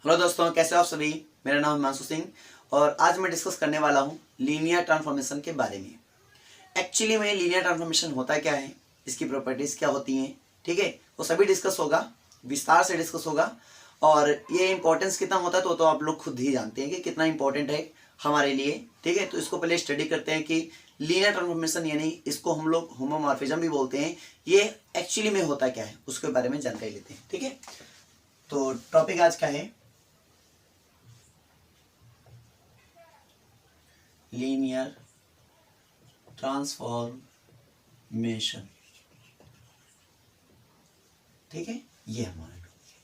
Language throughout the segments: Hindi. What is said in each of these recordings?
हेलो दोस्तों, कैसे हो आप सभी। मेरा नाम हिमांशु सिंह और आज मैं डिस्कस करने वाला हूँ लीनियर ट्रांसफॉर्मेशन के बारे में। एक्चुअली में लीनियर ट्रांसफॉर्मेशन होता क्या है, इसकी प्रॉपर्टीज क्या होती हैं, ठीक है, वो सभी डिस्कस होगा, विस्तार से डिस्कस होगा। और ये इंपॉर्टेंस कितना होता है तो आप लोग खुद ही जानते हैं कि कितना इंपॉर्टेंट है हमारे लिए, ठीक है। तो इसको पहले स्टडी करते हैं कि लीनियर ट्रांसफॉर्मेशन यानी इसको हम लोग होमोमॉर्फिज्म भी बोलते हैं, ये एक्चुअली में होता क्या है उसके बारे में जानकारी लेते हैं, ठीक है। तो टॉपिक आज का है लीनियर ट्रांसफॉर्मेशन, ठीक है। ये हमारा टॉपिक है,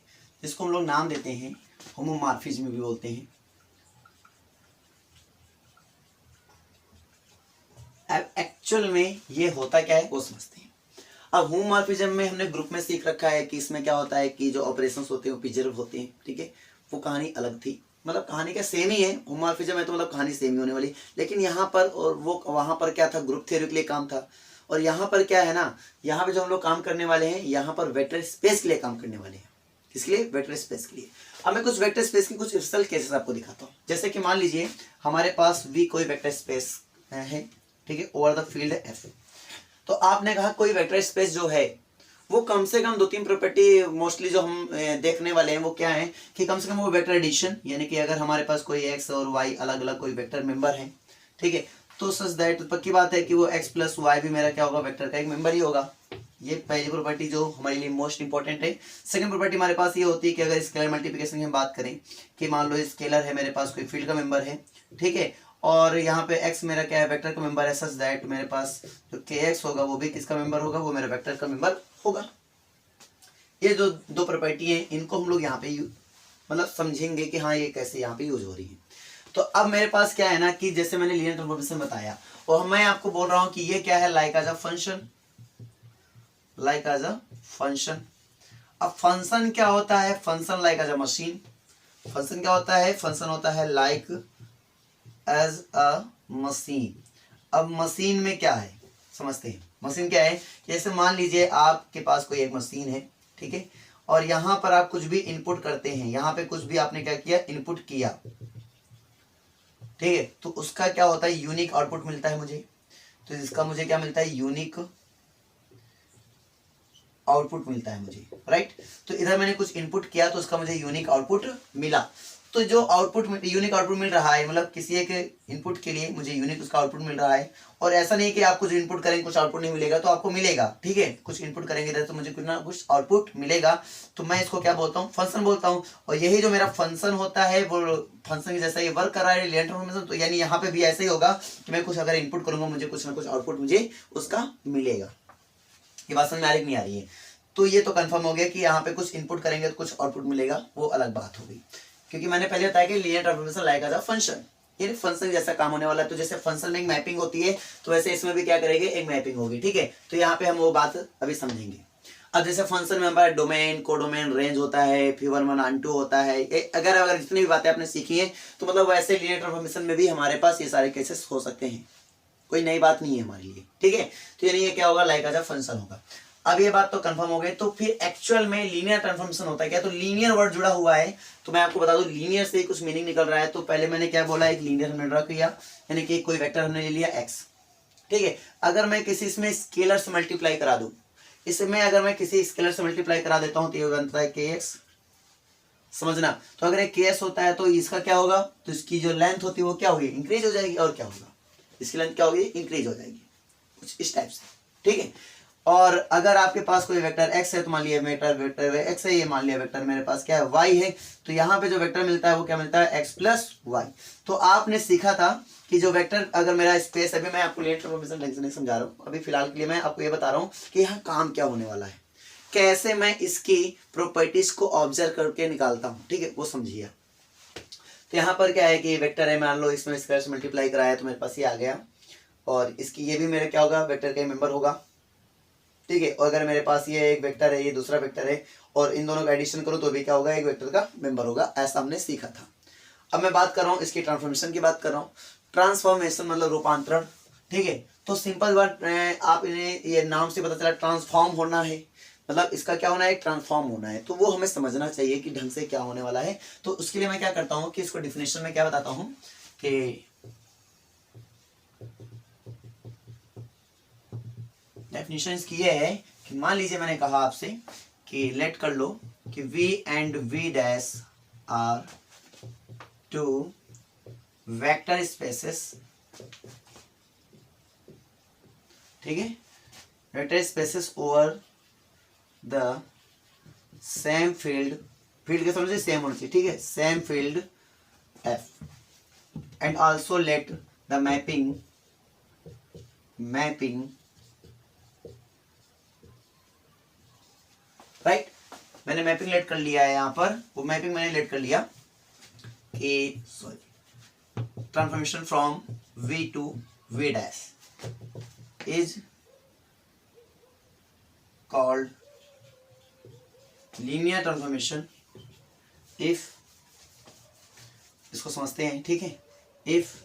जिसको हम लोग नाम देते हैं होमोमॉर्फिज्म भी बोलते हैं। अब एक्चुअल में ये होता क्या है वो समझते हैं। अब होमोमॉर्फिज्म में हमने ग्रुप में सीख रखा है कि इसमें क्या होता है कि जो ऑपरेशंस होते हैं वो प्रिजर्व होते हैं, ठीक है। वो कहानी अलग थी, मतलब कहानी क्या सेम ही है, होमोमॉर्फिज्म है तो मतलब कहानी सेम ही होने वाली। लेकिन यहाँ पर और वो वहाँ पर क्या था, ग्रुप थ्योरी के लिए काम था। और यहाँ पर क्या है ना, यहाँ पे जो हम लोग काम करने वाले हैं, यहाँ पर वेक्टर स्पेस के लिए काम करने वाले हैं। किसके लिए? वेक्टर स्पेस के लिए। अब मैं कुछ वेक्टर स्पेस की कुछ रियल केसेस आपको दिखाता हूँ। जैसे कि मान लीजिए हमारे पास वी कोई वेक्टर स्पेस है, ठीक है, ओवर द फील्ड एफ। तो आपने कहा कोई वेक्टर स्पेस जो है वो कम से कम दो तीन प्रॉपर्टी मोस्टली जो हम देखने वाले हैं वो क्या है कि कम से कम वो वेक्टर एडिशन, यानी कि अगर हमारे पास कोई एक्स और वाई अलग अलग कोई वेक्टर मेंबर है, ठीक है, तो सच दैट पक्की बात है कि वो एक्स प्लस वाई भी मेरा क्या होगा, वेक्टर का एक मेंबर ही होगा। ये पहली प्रॉपर्टी जो हमारे लिए मोस्ट इंपॉर्टेंट है। सेकंड प्रॉपर्टी हमारे पास ये होती है कि अगर स्केलर मल्टीप्लिकेशन की हम बात करें कि मान लो स्केलर है, मेरे पास कोई फील्ड का मेंबर है, ठीक है, और यहाँ पे x मेरा क्या है, वेक्टर का मेंबर है, सच दैट मेरे पास जो kx होगा वो भी किसका मेंबर होगा, वो मेरा वेक्टर का मेंबर होगा। ये जो दो प्रॉपर्टी है इनको हम लोग यहाँ पे मतलब समझेंगे कि हाँ ये कैसे यहाँ पे यूज हो रही है। तो अब मेरे पास क्या है ना कि जैसे मैंने लीनियर ट्रांसफॉर्मेशन बताया और मैं आपको बोल रहा हूँ कि ये क्या है, like as a function, like as a function. अब फंक्शन क्या होता है, function like as a machine. Function क्या होता है, फंक्शन होता है लाइक एज अ मशीन। अब मशीन में क्या है समझते हैं। मशीन क्या है, जैसे मान लीजिए आपके पास कोई एक मशीन है, ठीक है, और यहाँ पर आप कुछ भी इनपुट करते हैं, यहाँ पे कुछ भी आपने क्या किया, इनपुट किया, ठीक है, तो उसका क्या होता है, यूनिक आउटपुट मिलता है मुझे। तो इसका मुझे क्या मिलता है, यूनिक आउटपुट मिलता है मुझे, राइट। तो इधर मैंने कुछ इनपुट किया तो उसका मुझे यूनिक आउटपुट मिला। तो जो आउटपुट यूनिक आउटपुट मिल रहा है, मतलब किसी एक इनपुट के लिए मुझे यूनिक उसका आउटपुट मिल रहा है। और ऐसा नहीं कि आप कुछ इनपुट करेंगे कुछ आउटपुट नहीं मिलेगा, तो आपको मिलेगा, ठीक है, कुछ इनपुट करेंगे इधर तो मुझे कुछ ना कुछ आउटपुट मिलेगा। तो मैं इसको क्या बोलता हूँ, फंक्शन बोलता हूँ। और यही जो मेरा फंक्शन होता है वो फंक्शन के जैसा ये वर्क कर रहा है लीनियर ट्रांसफॉर्मेशन। तो यानी यहाँ पे भी ऐसा ही होगा कि मैं कुछ अगर इनपुट करूंगा मुझे कुछ ना कुछ आउटपुट मुझे उसका मिलेगा। ये बात समझ में आ रही नहीं आ रही है। तो ये तो कंफर्म हो गया कि यहाँ पे कुछ इनपुट करेंगे तो कुछ आउटपुट मिलेगा, वो अलग बात हो गई। क्योंकि मैंने पहले बताया कि linear transformation like as a function, ये फंक्शन जैसा काम होने वाला है। तो जैसे फंक्शन में एक मैपिंग होती है तो वैसे इसमें भी क्या करेंगे, एक मैपिंग होगी, ठीक है। तो यहाँ पे हम वो बात अभी समझेंगे। अब जैसे फंक्शन में हमारा डोमेन, कोडोमेन, रेंज होता है, फिगर वन ऑन टू होता है, अगर जितनी भी बातें आपने सीखी है तो मतलब वैसे लीनियर ट्रांसफॉर्मेशन में भी हमारे पास ये सारे केसेस हो सकते हैं, कोई नई बात नहीं है हमारे लिए, ठीक है। तो यानी ये क्या होगा, लाइक एज अ फंक्शन होगा। अब ये बात तो कंफर्म हो गई। तो फिर एक्चुअल में लीनियर ट्रांसफॉर्मेशन होता है क्या, तो लीनियर वर्ड जुड़ा हुआ है। तो मैं आपको बता दूं लीनियर से कुछ मीनिंग निकल रहा है। तो पहले मैंने क्या बोला, एक लीनियर हमने ड्रा किया, यानी कि कोई वेक्टर हमने ले लिया x, ठीक है। अगर मैं किसी इसमें स्केलर से मल्टीप्लाई करा दूं, इसमें अगर मैं किसी स्केलर से मल्टीप्लाई करा देता हूं तो ये बनता है kx, समझना। तो अगर एक kx होता है तो इसका क्या होगा, तो इसकी जो लेंथ होती है वो क्या होगी, इंक्रीज हो जाएगी। और क्या होगा, इसकी लेंथ क्या होगी, इंक्रीज हो जाएगी, कुछ इस टाइप से, ठीक है। और अगर आपके पास कोई वेक्टर x है तो मान लिया वेक्टर x है, ये मान लिया वेक्टर मेरे पास क्या है, y है। तो यहाँ पे जो वेक्टर मिलता है वो क्या मिलता है, x प्लस वाई। तो आपने सीखा था कि जो वेक्टर अगर मेरा स्पेस, अभी मैं आपको लीनियर ट्रांसफॉर्मेशन ढंग से नहीं समझा रहा हूँ, अभी फिलहाल के लिए मैं आपको ये बता रहा हूँ कि यहाँ काम क्या होने वाला है, कैसे मैं इसकी प्रॉपर्टीज को ऑब्जर्व करके निकालता हूँ, ठीक है, वो समझिए। तो यहाँ पर क्या है कि वेक्टर है, मान लो इसमें स्क्वायर से मल्टीप्लाई कराया तो मेरे पास ये आ गया, और इसकी ये भी मेरा क्या होगा, वेक्टर का मेंबर होगा, ठीक है। और अगर मेरे पास ये एक वेक्टर है, ये दूसरा वेक्टर है, और इन दोनों का एडिशन करूं तो भी क्या होगा, एक वेक्टर का मेंबर होगा। ऐसा हमने सीखा था। अब मैं बात कर रहा हूँ इसकी ट्रांसफॉर्मेशन की बात कर रहा हूँ। ट्रांसफॉर्मेशन मतलब रूपांतरण, ठीक है। तो सिंपल बात, आप इन्हें ये नाम से पता चला ट्रांसफॉर्म होना है, मतलब इसका क्या होना है, एक ट्रांसफॉर्म होना है, तो वो हमें समझना चाहिए कि ढंग से क्या होने वाला है। तो उसके लिए मैं क्या करता हूँ कि इसको डिफिनेशन में क्या बताता हूँ कि डेफिनेशन इसकी ये है कि मान लीजिए मैंने कहा आपसे कि लेट कर लो कि v and v dash are two vector spaces, ठीक है, vector spaces over the same field, field के समझे सेम होना चाहिए, ठीक है, same field f and also let the mapping right, मैंने मैपिंग लेट कर लिया है यहाँ पर, वो मैपिंग मैंने लेट कर लिया कि sorry transformation from v to v dash is called linear transformation if, इसको समझते हैं, ठीक है, इफ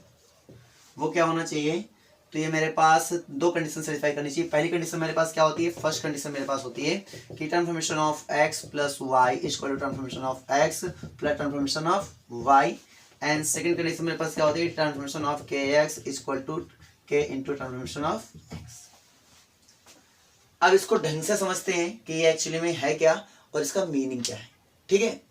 वो क्या होना चाहिए, तो ये मेरे पास दो कंडीशन सेटिस्फाई करनी चाहिए। पहली कंडीशन मेरे पास क्या होती है, फर्स्ट कंडीशन मेरे पास होती है कि transformation of x plus Y is equal to transformation of x plus transformation of y, and second condition मेरे पास क्या होती है, transformation of kx is equal to k into transformation of x। अब इसको ढंग से समझते हैं कि ये एक्चुअली में है क्या और इसका मीनिंग क्या है, ठीक है।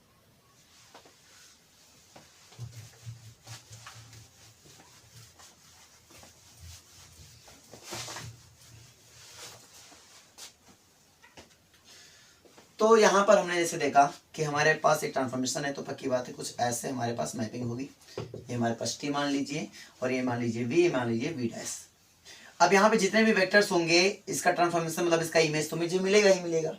तो यहाँ पर हमने जैसे देखा कि हमारे पास एक ट्रांसफॉर्मेशन है, तो पक्की बात है कुछ ऐसे हमारे पास मैपिंग होगी, ये हमारे पास t मान लीजिए और ये मान लीजिए v, ये मान लीजिए v डैश। अब यहाँ पे जितने भी वेक्टर्स होंगे इसका ट्रांसफॉर्मेशन मतलब इसका इमेज तो मुझे मिलेगा ही मिलेगा,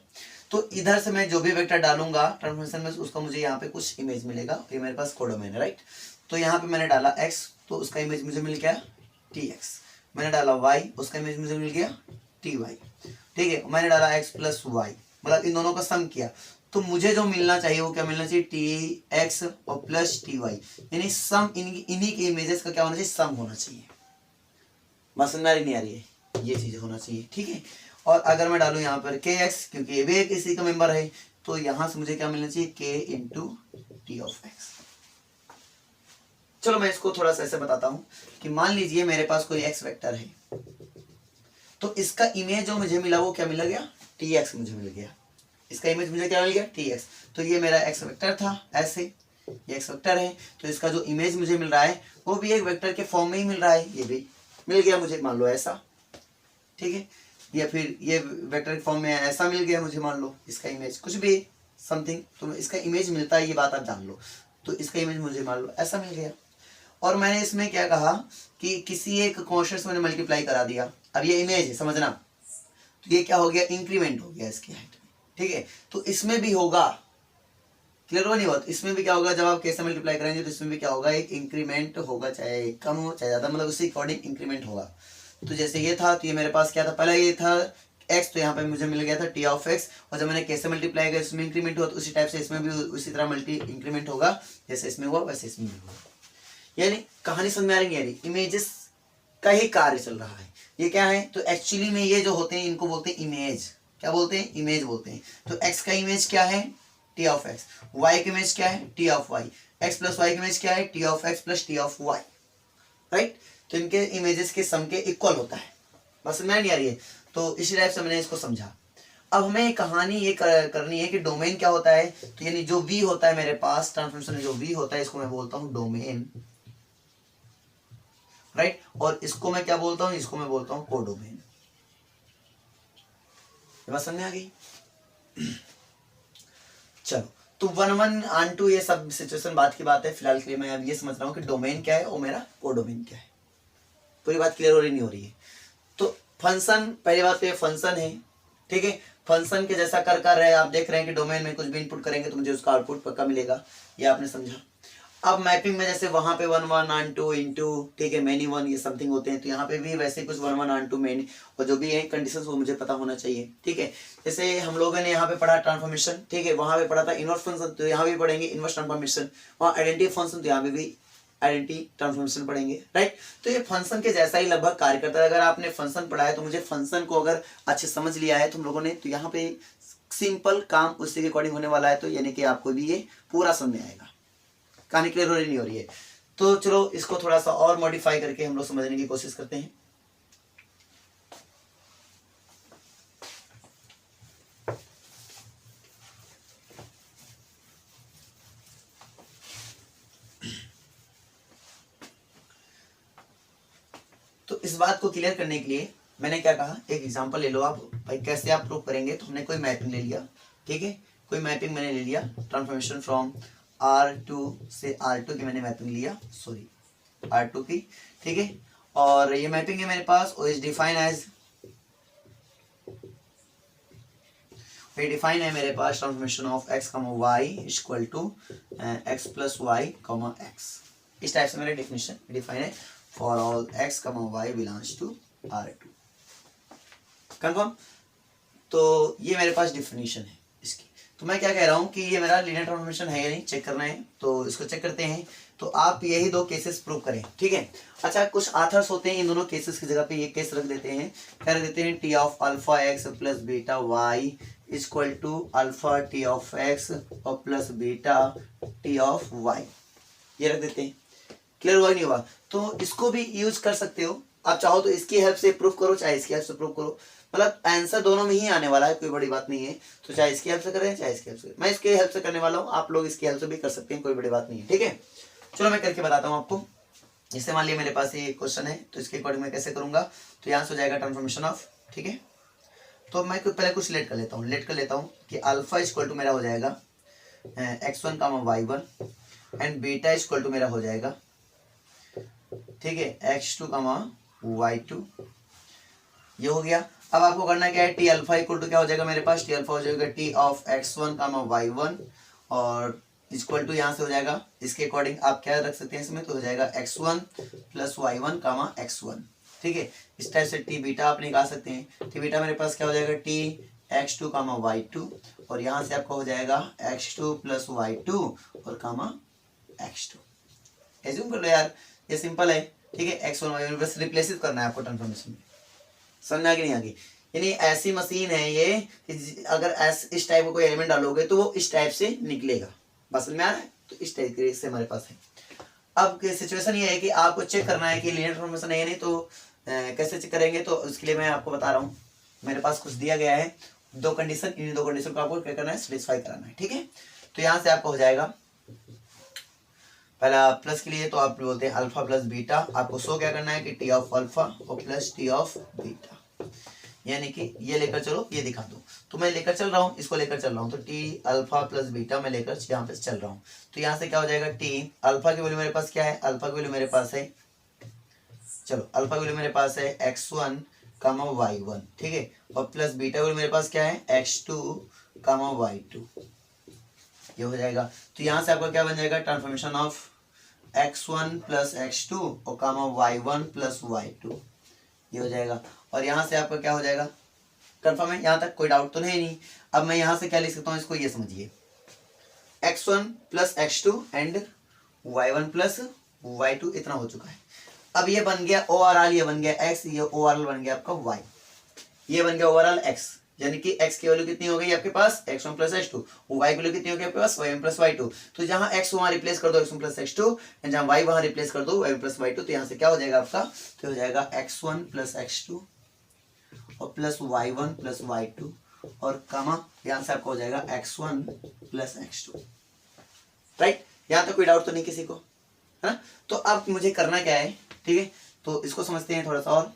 तो इधर से मैं जो भी वेक्टर डालूंगा ट्रांसफॉर्मेशन में उसका मुझे यहाँ पे कुछ इमेज मिलेगा, ये मेरे पास कोडोमेन है, राइट। तो यहाँ पे मैंने डाला x, तो उसका इमेज मुझे मिल गया tx, मैंने डाला y, उसका इमेज मुझे मिल गया ty, ठीक है, मैंने डाला x प्लस वाई, मतलब इन दोनों का सम किया, तो मुझे जो मिलना चाहिए वो क्या मिलना चाहिए, टी एक्स और प्लस टी वाई, यानी सम इन्हीं के इमेजेस का क्या होना चाहिए, सम होना चाहिए। बात समझ नहीं आ रही है, ये चीज होना चाहिए, ठीक है। और अगर मैं डालूं यहाँ पर के एक्स, क्योंकि ये भी एक इसी का मेंबर है, तो यहां से मुझे क्या मिलना चाहिए, के इंटू टी ऑफ एक्स। चलो मैं इसको थोड़ा सा ऐसे बताता हूं कि मान लीजिए मेरे पास कोई एक्स वेक्टर है, तो इसका इमेज जो मुझे मिला वो क्या मिल गया, टी एक्स मुझे मिल गया, इसका इमेज मुझे क्या मिल गया, टी एक्स। तो ये मेरा एक्स वेक्टर था, ऐसे ये एक्स वेक्टर है, तो इसका जो इमेज मुझे मिल रहा है वो भी एक वेक्टर के फॉर्म में ही मिल रहा है, ये भी मिल गया मुझे, मान लो ऐसा, ठीक है, या फिर ये वेक्टर के फॉर्म में ऐसा मिल गया मुझे, मान लो इसका इमेज कुछ भी समथिंग, तो इसका इमेज मिलता है, ये बात आप जान लो। तो इसका इमेज मुझे मान लो ऐसा मिल गया, और मैंने इसमें क्या कहा कि किसी एक कॉन्स्टेंट से मैंने मल्टीप्लाई करा दिया। अब ये इमेज है, समझना, तो ये क्या हो गया, इंक्रीमेंट हो गया इसकी हाइट में, ठीक है। तो इसमें भी होगा, क्लियर हो नहीं बात, इसमें भी क्या होगा, जब आप कैसे मल्टीप्लाई करेंगे तो इसमें भी क्या होगा, एक इंक्रीमेंट होगा, चाहे कम हो चाहे ज्यादा, मतलब उसी अकॉर्डिंग इंक्रीमेंट होगा। तो जैसे ये था, तो ये मेरे पास क्या था, पहले ये था x, तो यहाँ पे मुझे मिल गया था टी ऑफ एक्स, और जब मैंने कैसे मल्टीप्लाई किया इसमें इंक्रीमेंट हुआ, तो उसी टाइप से इसमें भी उसी तरह इंक्रीमेंट होगा, जैसे इसमें हुआ वैसे इसमें भी होगा। यानी कहानी समझ में आ रही है, इमेजेस का ही कार्य चल रहा है। ये क्या है, तो एक्चुअली में ये जो होते हैं इनको बोलते हैं इमेज, क्या बोलते हैं, इमेज बोलते हैं। तो x का इमेज क्या है, टी ऑफ एक्स, y का इमेज क्या है, T of Y, x plus Y का इमेज क्या है, T of X plus T of Y, right. तो इनके इमेजेस के सम के इक्वल होता है, बस समझ नहीं आ रही है। तो इसी टाइप से मैंने इसको समझा। अब हमें कहानी ये करनी है कि डोमेन क्या होता है, तो यानी जो v होता है मेरे पास ट्रांसफॉर्मेशन में जो v होता है, इसको मैं बोलता हूँ डोमेन, राइट। और इसको मैं क्या बोलता हूं, इसको मैं बोलता हूं कोडोमेन। ये बात समझ आ गई। चलो, तो 1 1 ऑन 2 ये सब सिचुएशन बात की बात है, फिलहाल के लिए मैं अब ये समझ रहा हूं कि डोमेन क्या है और मेरा कोडोमेन क्या है। पूरी बात क्लियर हो रही नहीं हो रही है। तो फंक्शन, पहली बात तो ये फंक्शन है, ठीक है। फंक्शन के जैसा कर रहे हैं, आप देख रहे हैं कि डोमेन में कुछ भी इनपुट करेंगे तो मुझे उसका आउटपुट पक्का मिलेगा, ये आपने समझा। अब मैपिंग में जैसे वहां पे 1 1 ऑन 2 इंटू, ठीक है, मैनी 1 ये समथिंग होते हैं, तो यहाँ पे भी वैसे कुछ 1 1 ऑन 2 मैनी, और जो भी है कंडीशंस वो मुझे पता होना चाहिए, ठीक है। जैसे हम लोगों ने यहाँ पे पढ़ा ट्रांसफॉर्मेशन, ठीक है, वहां पे पढ़ा था इनवर्स फंक्शन, तो यहाँ भी पढ़ेंगे इनवर्स ट्रांसफॉर्मेशन, वहाँ आइडेंटिटी फंक्शन, तो यहाँ पे भी आइडेंटिटी ट्रांसफॉर्मेशन पढ़ेंगे, राइट। तो ये फंक्शन के जैसा ही लगभग कार्य करता है। अगर आपने फंक्शन पढ़ा है तो मुझे फंक्शन को अगर अच्छे समझ लिया है तुम लोगों ने, तो यहाँ पे सिंपल काम उसी के अकॉर्डिंग होने वाला है, तो यानी कि आपको भी ये पूरा समझ में आएगा। कहानी क्लियर हो रही नहीं हो रही है? तो चलो इसको थोड़ा सा और मॉडिफाई करके हम लोग समझने की कोशिश करते हैं। तो इस बात को क्लियर करने के लिए मैंने क्या कहा, एक एग्जांपल ले लो आप भाई, कैसे आप प्रूव करेंगे। तो हमने कोई मैपिंग ले लिया, ठीक है, कोई मैपिंग मैंने ले लिया, ट्रांसफॉर्मेशन फ्रॉम R2 से R2 की मैंने मैपिंग लिया, सॉरी R2 की, ठीक है। और ये मैपिंग है मेरे पास, और इज डिफाइन एज, ये डिफाइन है मेरे पास transformation of x, y equal to x plus y, x। इस टाइप से मेरा डेफिनेशन डिफाइन है for all x, y belongs to R2। Confirm? तो ये मेरे पास डिफिनेशन है इसकी। तो मैं क्या कह रहा हूँ कि ये मेरा लीनियर ट्रांसफॉर्मेशन है या नहीं, चेक करना है, तो इसको चेक करते हैं। तो आप यही दो केसेस प्रूव करें, ठीक है। अच्छा, कुछ आथर्स होते हैं इन दोनों केसेस की जगह पे ये केस रख देते हैं, क्या रख देते हैं, T of alpha X plus beta Y equal to alpha T of X और plus beta T of Y, ये रख देते हैं। क्लियर हुआ नहीं हुआ? तो इसको भी यूज कर सकते हो आप, चाहो तो इसकी हेल्प से प्रूफ करो, चाहे इसकी हेल्प से प्रूफ करो, मतलब आंसर दोनों में ही आने वाला है, कोई बड़ी बात नहीं है। तो चाहे इसकी हेल्प से करें, चाहे इसकी हेल्प से, मैं इसकी हेल्प से करने वाला हूँ, आप लोग इसकी हेल्प से भी कर सकते हैं, कोई बड़ी बात नहीं है, ठीक है। चलो मैं करके बताता हूँ आपको। जैसे मान लिया मेरे पास ये क्वेश्चन है, तो इसके अकॉर्डिंग मैं कैसे करूंगा, तो यहाँ से हो जाएगा ट्रांसफॉर्मेशन ऑफ, ठीक है। तो मैं पहले कुछ लेट कर लेता हूँ कि अल्फा इक्वल टू मेरा हो जाएगा x1 y1 and beta equal to मेरा हो जाएगा, ठीक है, x2 y2, ये हो गया। अब आपको करना क्या है, टी अल्फा इक्वल टू क्या हो जाएगा मेरे पास, टी अल्फा हो जाएगा टी ऑफ x1 y1 और इक्वल टू यहाँ से हो जाएगा, इसके अकॉर्डिंग आप क्या रख सकते हैं इसमें, तो हो जाएगा x1 प्लस y1 x1, ठीक है। इस टाइप से टी बीटा आप निकाल सकते हैं। टी बीटा मेरे पास क्या हो जाएगा, टी x2 y2 और यहाँ से आपका हो जाएगा x2 प्लस y2 और x2। एज्यूम कर लो यार, ये सिंपल है, ठीक है। x1 y1 बस रिप्लेस करना है आपको ट्रांसफॉर्मेशन में, समझ आ गई नहीं आ गई? यानी ऐसी मशीन है ये कि अगर इस टाइप का कोई एलिमेंट डालोगे तो वो इस टाइप से निकलेगा, बस में आ रहा है। तो इस टाइप से हमारे पास है। अब सिचुएशन ये है कि आपको चेक करना है कि लीनियर ट्रांसफॉर्मेशन है या नहीं, तो कैसे चेक करेंगे, तो उसके लिए मैं आपको बता रहा हूँ। मेरे पास कुछ दिया गया है, दो कंडीशन, इन दो कंडीशन को आपको क्या करना है, सेटिस्फाई कराना है, ठीक है। तो यहाँ से आपका हो जाएगा, पहला प्लस के लिए तो आप बोलते हैं अल्फा प्लस बीटा, आपको शो क्या करना है कि टी ऑफ अल्फा और प्लस टी ऑफ बीटा, यानी कि ये लेकर चलो, ये दिखा दो। तो मैं लेकर चल रहा हूँ, इसको लेकर चल रहा हूँ, तो टी अल्फा प्लस बीटा मैं लेकर यहाँ पे चल रहा हूँ। तो यहाँ से क्या हो जाएगा, टी अल्फा की वैल्यू मेरे पास क्या है, अल्फा की वैल्यू मेरे पास है, चलो अल्फा की वैल्यू मेरे पास है x1 y1, ठीक है, और प्लस बीटा वैल्यू मेरे पास क्या है, x2 y2, ये हो जाएगा। तो यहाँ से आपका क्या बन जाएगा, transformation of x1 plus x2 और y1 प्लस y2, ये हो जाएगा। और यहाँ से आपका क्या हो जाएगा, कंफर्म है, यहाँ तक कोई डाउट तो नहीं। अब मैं यहाँ से क्या लिख सकता हूँ, इसको ये समझिए, x1 plus x2 and y1 plus y2, इतना हो चुका है। अब ये बन गया ओवरऑल, ये बन गया x, ये ओवरऑल बन गया आपका y, ये बन गया ओवरऑल x, यानी कि x की वैल्यू कितनी हो गई आपके पास, x1 प्लस x2, y की वैल्यू कितनी हो गई आपके पास, y1 प्लस y2। तो जहां x वहां रिप्लेस कर दो x1 प्लस x2, एंड जहां y वहां रिप्लेस कर दो y1 प्लस y2। तो यहाँ से क्या हो जाएगा आपका, तो हो जाएगा x1 प्लस x2 और प्लस y1 प्लस y2 और कमा यहाँ से आपका हो जाएगा x1 प्लस x2, राइट। यहाँ तक कोई डाउट तो नहीं किसी को, है ना। तो अब मुझे करना क्या है, ठीक है, तो इसको समझते हैं थोड़ा सा और।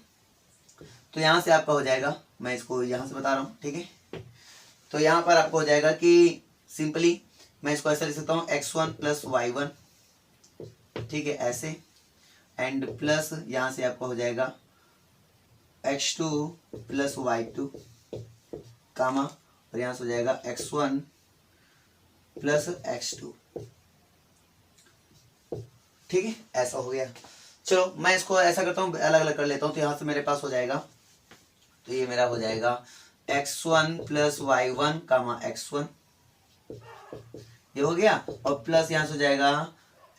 तो यहाँ से आपका हो जाएगा, मैं इसको यहाँ से बता रहा हूँ, ठीक है। तो यहाँ पर आपको हो जाएगा कि सिंपली मैं इसको ऐसे लिख सकता हूँ, x1 प्लस y1, ठीक है, ऐसे, एंड प्लस यहाँ से आपका हो जाएगा x2 प्लस y2 कामा, और यहाँ से हो जाएगा x1 प्लस x2, ठीक है, ऐसा हो गया। चलो मैं इसको ऐसा करता हूँ, अलग अलग कर लेता हूँ। तो यहाँ से मेरे पास हो जाएगा, तो ये मेरा हो जाएगा x1 प्लस y1 कामा x1, ये हो गया, और प्लस यहाँ से हो जाएगा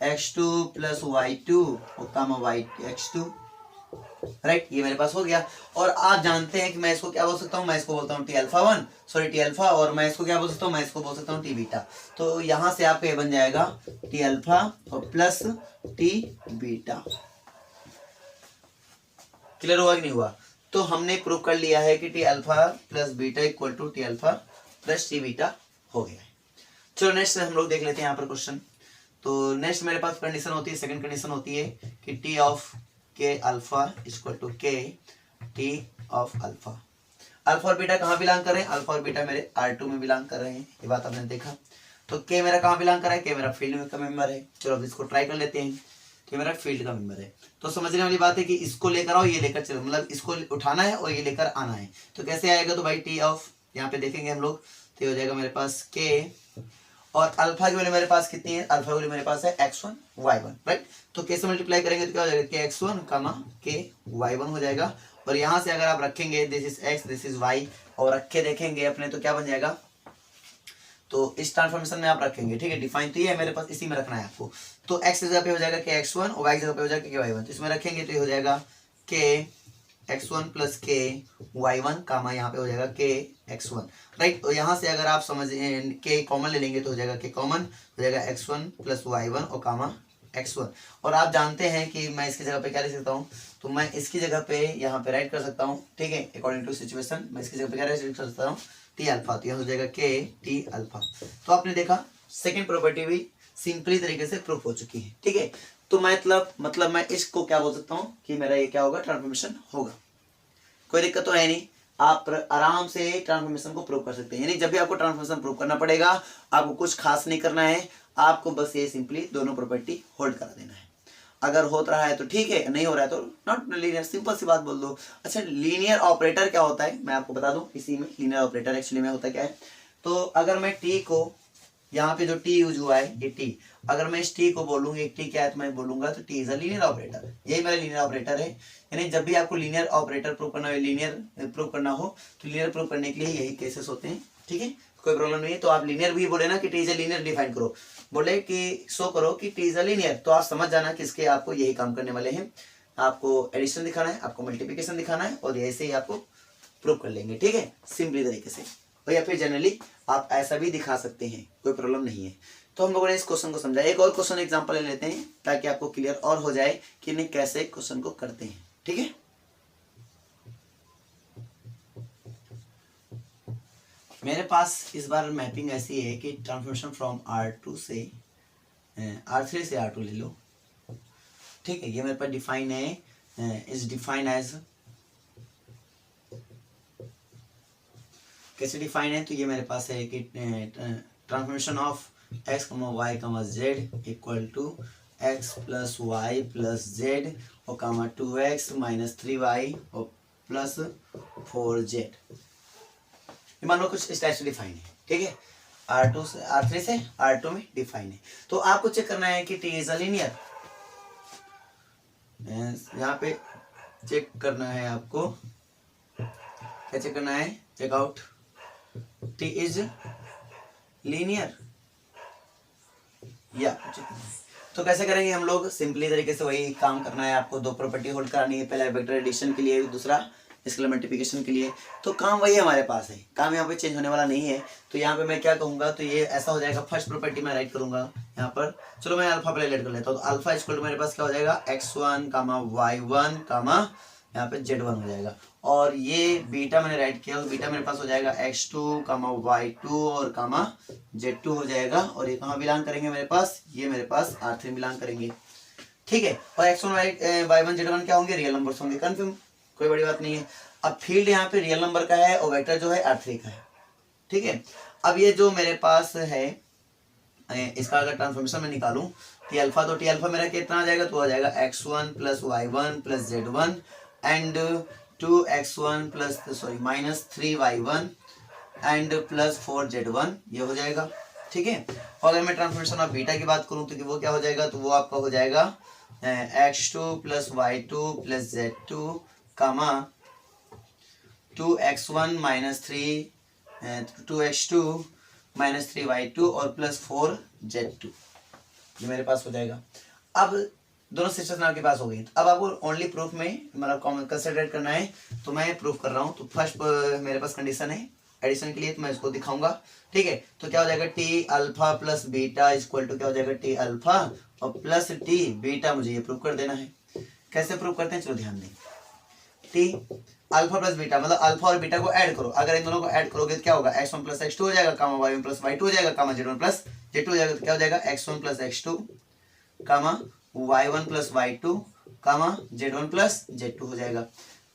x2 प्लस y2 और कामा y x2, राइट, ये मेरे पास हो गया। और आप जानते हैं कि मैं इसको क्या बोल सकता हूँ, मैं इसको बोलता हूँ T alpha one, sorry T alpha, और मैं इसको क्या बोल सकता हूँ, मैं इसको बोल सकता हूँ टी बीटा। तो यहाँ से आपका ये बन जाएगा टी अल्फा और प्लस टी बीटा। क्लियर हुआ कि नहीं हुआ? तो हमने प्रूव कर लिया है कि T alpha plus beta equal to T alpha plus T beta हो गया है। चलो नेक्स्ट हम लोग देख लेते हैं यहाँ पर क्वेश्चन। तो नेक्स्ट मेरे पास कंडीशन होती है, सेकंड कंडीशन होती है कि टी ऑफ के अल्फा इक्वल टू के टी ऑफ अल्फा। अल्फा और बीटा कहाँ बिलोंग कर रहे हैं? अल्फा और बीटा मेरे R2 में बिलोंग कर रहे हैं, ये बात आपने देखा। तो के मेरा कहाँ बिलोंग कर रहा है? के मेरा फील्ड का मेंबर है। चलो अब इसको ट्राई कर लेते हैं कि मेरा फील्ड का मेंबर है। तो समझने वाली बात है कि इसको लेकर आओ, ये लेकर चलो, मतलब इसको उठाना है और ये लेकर आना है। तो कैसे आएगा? तो भाई टी ऑफ, यहाँ पे देखेंगे हम लोग, तो हो जाएगा मेरे पास के, और अल्फा की वैल्यू मेरे पास कितनी है? अल्फा की वैल्यू मेरे पास है x1 y1, राइट। तो के से मल्टीप्लाई करेंगे तो क्या हो जाएगा? के x1 के y1 हो जाएगा। और यहाँ से अगर आप रखेंगे this is x this is y और रख के देखेंगे अपने, तो क्या बन जाएगा? तो इस ट्रांसफॉर्मेशन में आप रखेंगे, ठीक है। डिफाइन तो ये है मेरे पास, इसी में रखना है आपको। तो x जगह पे हो जाएगा के x1 और y जगह पे हो जाएगा के y1। तो इसमें रखेंगे तो ये हो जाएगा के x1 प्लस के y1 कामा यहाँ पे हो जाएगा के x1, राइट। तो यहाँ से अगर आप समझ के कॉमन ले लेंगे तो हो जाएगा के कॉमन हो जाएगा x1 प्लस y1 और कामा x1। और आप जानते हैं कि मैं इसकी जगह पे क्या लिख सकता हूँ? तो मैं इसकी जगह पे यहाँ पे राइट कर सकता हूँ, ठीक है। अकॉर्डिंग टू सिचुएशन मैं इसकी जगह पे क्या राइट कर सकता हूँ? T alpha. तो यहाँ हो जाएगा के टी अल्फा। तो आपने देखा सेकेंड प्रॉपर्टी भी सिंपली तरीके से प्रूफ हो चुकी है, ठीक है। तो मतलब मैं इसको क्या बोल सकता हूँ कि मेरा ये क्या होगा? ट्रांसफॉर्मेशन होगा। कोई दिक्कत तो है नहीं, आप आराम से ट्रांसफॉर्मेशन को प्रूव कर सकते हैं। यानी जब भी आपको ट्रांसफॉर्मेशन प्रूव करना पड़ेगा, आपको कुछ खास नहीं करना है, आपको बस ये सिंपली दोनों प्रॉपर्टी होल्ड करा देना है। अगर हो रहा है तो ठीक है, नहीं हो रहा है तो नॉट लीनियर, सिंपल सी बात बोल दो। अच्छा, लीनियर ऑपरेटर क्या होता है मैं आपको बता दूं। इसी में लीनियर ऑपरेटर एक्चुअली में होता क्या है? तो अगर मैं टी को, यहाँ पे जो टी यूज हुआ है ये टी, अगर मैं इस टी को बोलूंगा एक टी क्या है तो मैं बोलूंगा तो T is a linear operator. यही मेरा लीनियर ऑपरेटर है। यानी जब भी आपको लीनियर ऑपरेटर प्रूव करना हो, लीनियर प्रूव करना हो, तो लीनियर प्रूव करने के लिए यही केसेस होते हैं, ठीक है। कोई प्रॉब्लम नहीं है। तो आप लीनियर भी बोले ना कि T is a linear, define करो, बोले कि शो करो कि टी इज अ लीनियर, तो आप समझ जाना कि इसके आपको यही काम करने वाले हैं। आपको एडिशन दिखाना है, आपको मल्टीप्लिकेशन दिखाना है, और ऐसे ही आपको प्रूव कर लेंगे, ठीक है, सिंपली तरीके से। और या फिर जनरली आप ऐसा भी दिखा सकते हैं, कोई प्रॉब्लम नहीं है। तो हम लोगों ने इस क्वेश्चन को समझा। एक और क्वेश्चन एग्जांपल ले लेते हैं ताकि आपको क्लियर और हो जाए कि इन्हें कैसे क्वेश्चन को करते हैं, ठीक है। मेरे पास इस बार मैपिंग ऐसी है कि ट्रांसफॉर्मेशन फ्रॉम R2 से R3 से R2 ले लो, ठीक है। ये मेरे पास डिफाइन है, इज डिफाइन एज, कैसे डिफाइन है? तो ये मेरे पास है कि transformation of x, y, z equal to x plus Y plus Z और कामा 2x माइनस 3y और प्लस 4z। मान लो कुछ इस टाइप से डिफाइन है, ठीक है। R2 से R3 से R2 में डिफाइन है। तो आपको चेक करना है कि टी इज अ लीनियर। यहाँ पे चेक करना है आपको, क्या चेक करना है? Check out T is linear या। तो कैसे करेंगे हम लोग? सिंपली तरीके से वही काम करना है आपको। दो प्रॉपर्टी होल्ड करानी है, पहला वेक्टर एडिशन के लिए, दूसरा स्केलर मल्टीप्लिकेशन के लिए। तो काम वही हमारे पास है, काम यहाँ पे चेंज होने वाला नहीं है। तो यहाँ पे मैं क्या कहूँगा, तो ये ऐसा हो जाएगा, फर्स्ट प्रॉपर्टी मैं राइट करूंगा यहाँ पर। चलो मैं अल्फा पहले लेट कर लेता हूँ। तो अल्फा इक्वल टू मेरे पास क्या हो जाएगा? x1 कामा y1 कामा यहाँ पे z1 हो जाएगा। और ये बीटा मैंने राइट किया, तो बीटा मेरे पास हो जाएगा x2 कामा y2 और कामा z2 हो जाएगा। और ये कहाँ बिलोंग करेंगे मेरे पास? ये मेरे पास R3 में बिलोंग करेंगे, ठीक है। और x1 y1 z1 क्या होंगे? रियल नंबर्स होंगे, कंफर्म, कोई बड़ी बात नहीं है। अब फील्ड यहाँ पे रियल नंबर का है और वेक्टर जो है R3 का है, ठीक है। अब ये जो मेरे पास है, इसका अगर ट्रांसफॉर्मेशन में निकालूं टी अल्फा, तो टी अल्फा मेरा कितना आ जाएगा? तो आ जाएगा x1 plus y1 plus z1 and 2x1 plus sorry minus 3y1 and plus 4z1, ये हो जाएगा, ठीक है। और अगर मैं ट्रांसफॉर्मेशन ऑफ बीटा की बात करूं तो वो क्या हो जाएगा? तो वो आपका हो जाएगा x2 plus y2 plus z2 कामा 2x1 minus 2x2 minus 3y2 और प्लस 4z2, ये मेरे पास हो जाएगा। अब दोनों सिस्टर्स आपके पास हो गई। तो अब आपको ओनली प्रूफ में मतलब कंसिडरेट करना है, तो मैं प्रूफ कर रहा हूँ। तो फर्स्ट मेरे पास कंडीशन है एडिशन के लिए, तो मैं इसको दिखाऊंगा, ठीक है। तो क्या हो जाएगा, T alpha plus beta equal to क्या हो जाएगा, टी अल्फा और प्लस टी बीटा, मुझे ये प्रूफ कर देना है। कैसे प्रूफ करते हैं, चलो ध्यान दें। टी अल्फा प्लस बीटा मतलब अल्फा और बीटा को ऐड करो, अगर इन दोनों को ऐड करोगे तो क्या होगा, x1 प्लस x2 हो जाएगा, कामा y1 प्लस y2 हो जाएगा, कामा z1 प्लस z2 हो जाएगा। तो क्या हो जाएगा, x1 प्लस x2 कामा y1 प्लस y2 कामा z1 प्लस z2 हो जाएगा।